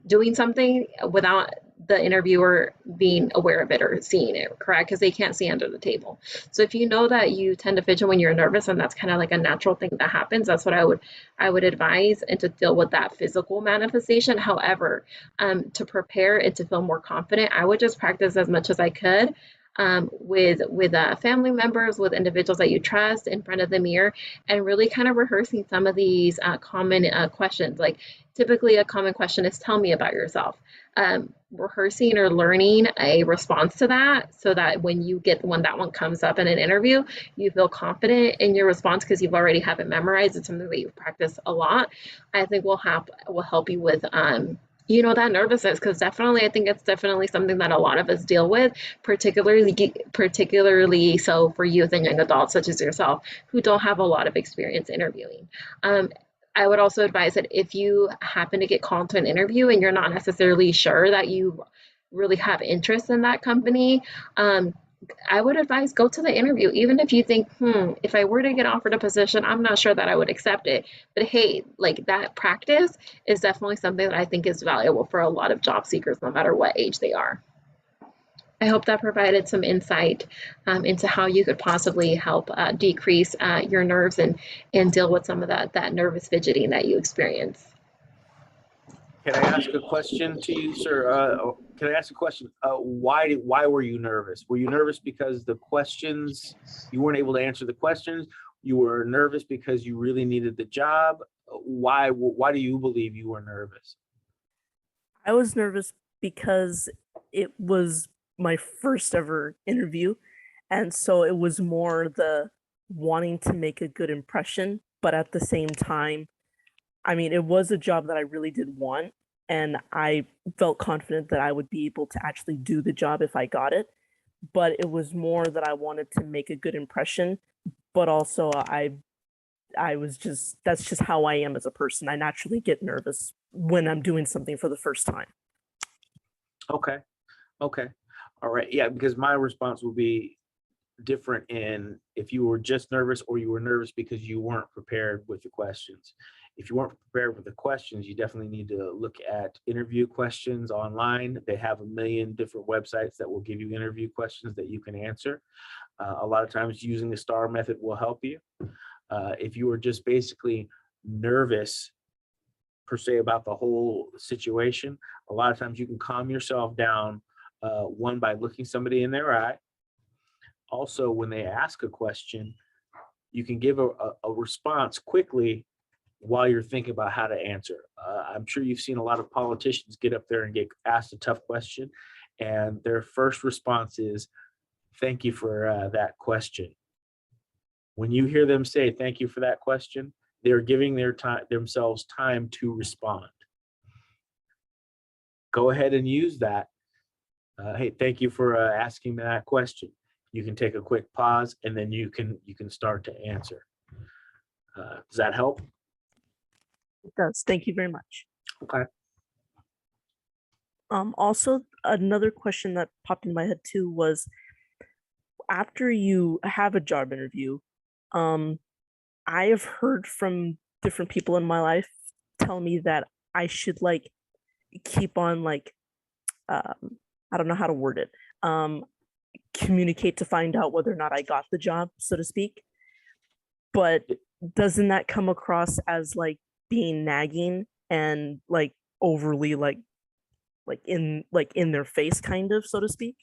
doing something without the interviewer being aware of it or seeing it, correct? Because they can't see under the table. So if you know that you tend to fidget when you're nervous, and that's kind of like a natural thing that happens, that's what I would advise, and to deal with that physical manifestation. However, to prepare and to feel more confident, I would just practice as much as I could with family members, with individuals that you trust in front of the mirror, and really kind of rehearsing some of these common questions. Like typically a common question is, tell me about yourself. Rehearsing or learning a response to that, so that when that one comes up in an interview, you feel confident in your response because you've already have it memorized. It's something that you've practiced a lot. I think will help you with that nervousness, because I think it's definitely something that a lot of us deal with, particularly so for youth and young adults such as yourself who don't have a lot of experience interviewing. I would also advise that if you happen to get called to an interview and you're not necessarily sure that you really have interest in that company, I would advise go to the interview, even if you think, if I were to get offered a position, I'm not sure that I would accept it. But hey, like that practice is definitely something that I think is valuable for a lot of job seekers, no matter what age they are. I hope that provided some insight into how you could possibly help decrease your nerves and deal with some of that nervous fidgeting that you experience. Can I ask a question to you, sir? Can I ask a question? Why were you nervous? Were you nervous because you weren't able to answer the questions? You were nervous because you really needed the job? Why do you believe you were nervous? I was nervous because it was my first ever interview. And so it was more the wanting to make a good impression, but at the same time, it was a job that I really did want, and I felt confident that I would be able to actually do the job if I got it. But it was more that I wanted to make a good impression, but also that's just how I am as a person. I naturally get nervous when I'm doing something for the first time. Okay. All right. Yeah, because my response would be different in if you were just nervous or you were nervous because you weren't prepared with the questions. If you weren't prepared with the questions, you definitely need to look at interview questions online. They have a million different websites that will give you interview questions that you can answer. A lot of times using the STAR method will help you. If you were just basically nervous per se about the whole situation, a lot of times you can calm yourself down, one, by looking somebody in their eye. Also, when they ask a question, you can give a response quickly while you're thinking about how to answer. I'm sure you've seen a lot of politicians get up there and get asked a tough question, and their first response is, thank you for that question. When you hear them say, thank you for that question, they're giving themselves time to respond. Go ahead and use that. Hey, thank you for asking me that question. You can take a quick pause, and then you can start to answer. Does that help? It does. Thank you very much. Okay. Also, another question that popped in my head too was, after you have a job interview, I have heard from different people in my life tell me that I should keep on I don't know how to word it. communicate to find out whether or not I got the job, so to speak. But doesn't that come across as like being nagging and like overly like in their face, kind of, so to speak?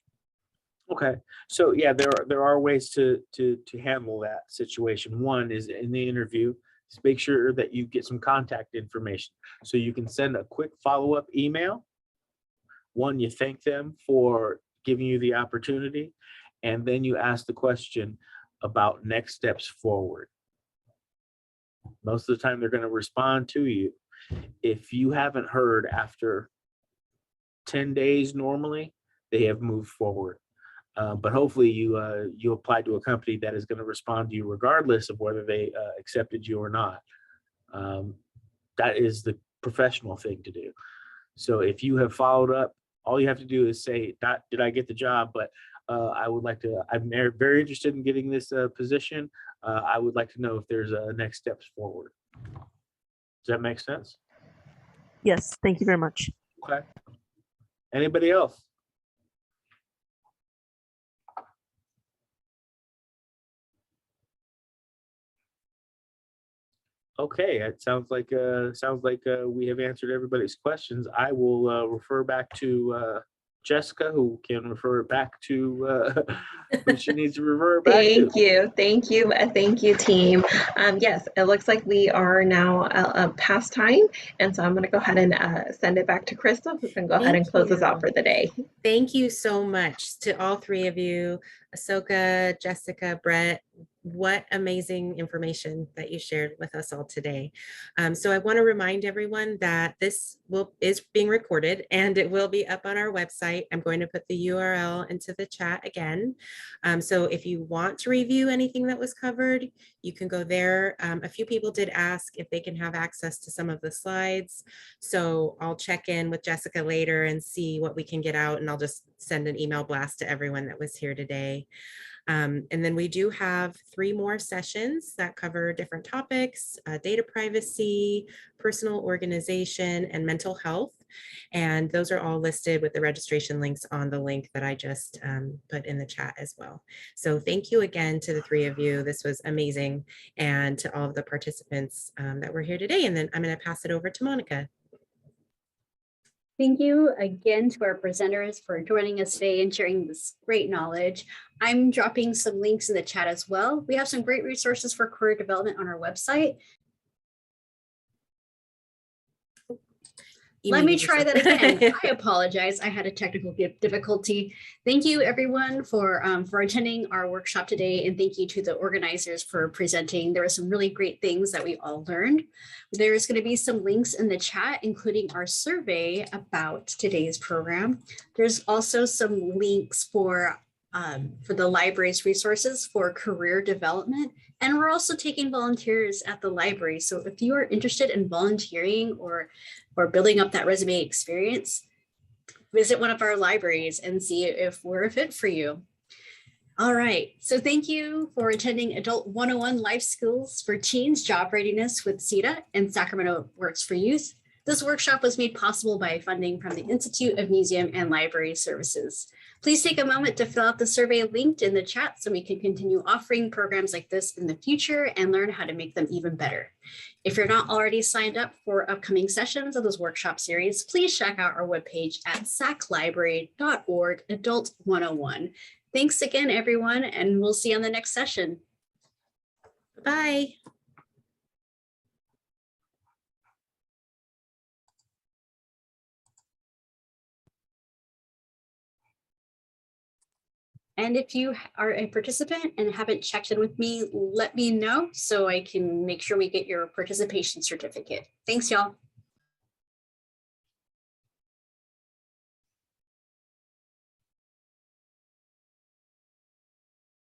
Okay, so yeah, there are ways to handle that situation. One is in the interview, just make sure that you get some contact information so you can send a quick follow-up email. One, you thank them for giving you the opportunity, and then you ask the question about next steps forward. Most of the time, they're going to respond to you. If you haven't heard after 10 days, normally they have moved forward. But hopefully you applied to a company that is going to respond to you regardless of whether they accepted you or not. That is the professional thing to do. So if you have followed up, all you have to do is say, not did I get the job, but I'm very interested in getting this position. I would like to know if there's next steps forward. Does that make sense? Yes, thank you very much. Okay. Anybody else? Okay, it sounds like we have answered everybody's questions. I will refer back to Jessica, who can refer it back to who she needs to refer it back to. Thank you, team. Yes, it looks like we are now past time, and so I'm going to go ahead and send it back to Crystal, who can go ahead and close us out for the day. Thank you so much to all three of you, Ahsoka, Jessica, Brett. What amazing information that you shared with us all today. So I want to remind everyone that this is being recorded and it will be up on our website. I'm going to put the URL into the chat again. So if you want to review anything that was covered, you can go there. A few people did ask if they can have access to some of the slides. So I'll check in with Jessica later and see what we can get out, and I'll just send an email blast to everyone that was here today. And then we do have 3 more sessions that cover different topics: data privacy, personal organization, and mental health. And those are all listed with the registration links on the link that I just put in the chat as well. So thank you again to the 3 of you. This was amazing. And to all of the participants that were here today. And then I'm going to pass it over to Monica. Thank you again to our presenters for joining us today and sharing this great knowledge. I'm dropping some links in the chat as well. We have some great resources for career development on our website. Let me try that again. I apologize. I had a technical difficulty. Thank you, everyone, for attending our workshop today, and thank you to the organizers for presenting. There were some really great things that we all learned. There's going to be some links in the chat, including our survey about today's program. There's also some links for the library's resources for career development. And we're also taking volunteers at the library. So if you are interested in volunteering or building up that resume experience, visit one of our libraries and see if we're a fit for you. All right, so thank you for attending Adult 101 Life Skills for Teens Job Readiness with CETA and Sacramento Works for Youth. This workshop was made possible by funding from the Institute of Museum and Library Services. Please take a moment to fill out the survey linked in the chat so we can continue offering programs like this in the future and learn how to make them even better. If you're not already signed up for upcoming sessions of this workshop series, please check out our webpage at saclibrary.org, Adult 101. Thanks again, everyone, and we'll see you on the next session. Bye. And if you are a participant and haven't checked in with me, let me know so I can make sure we get your participation certificate. Thanks, y'all.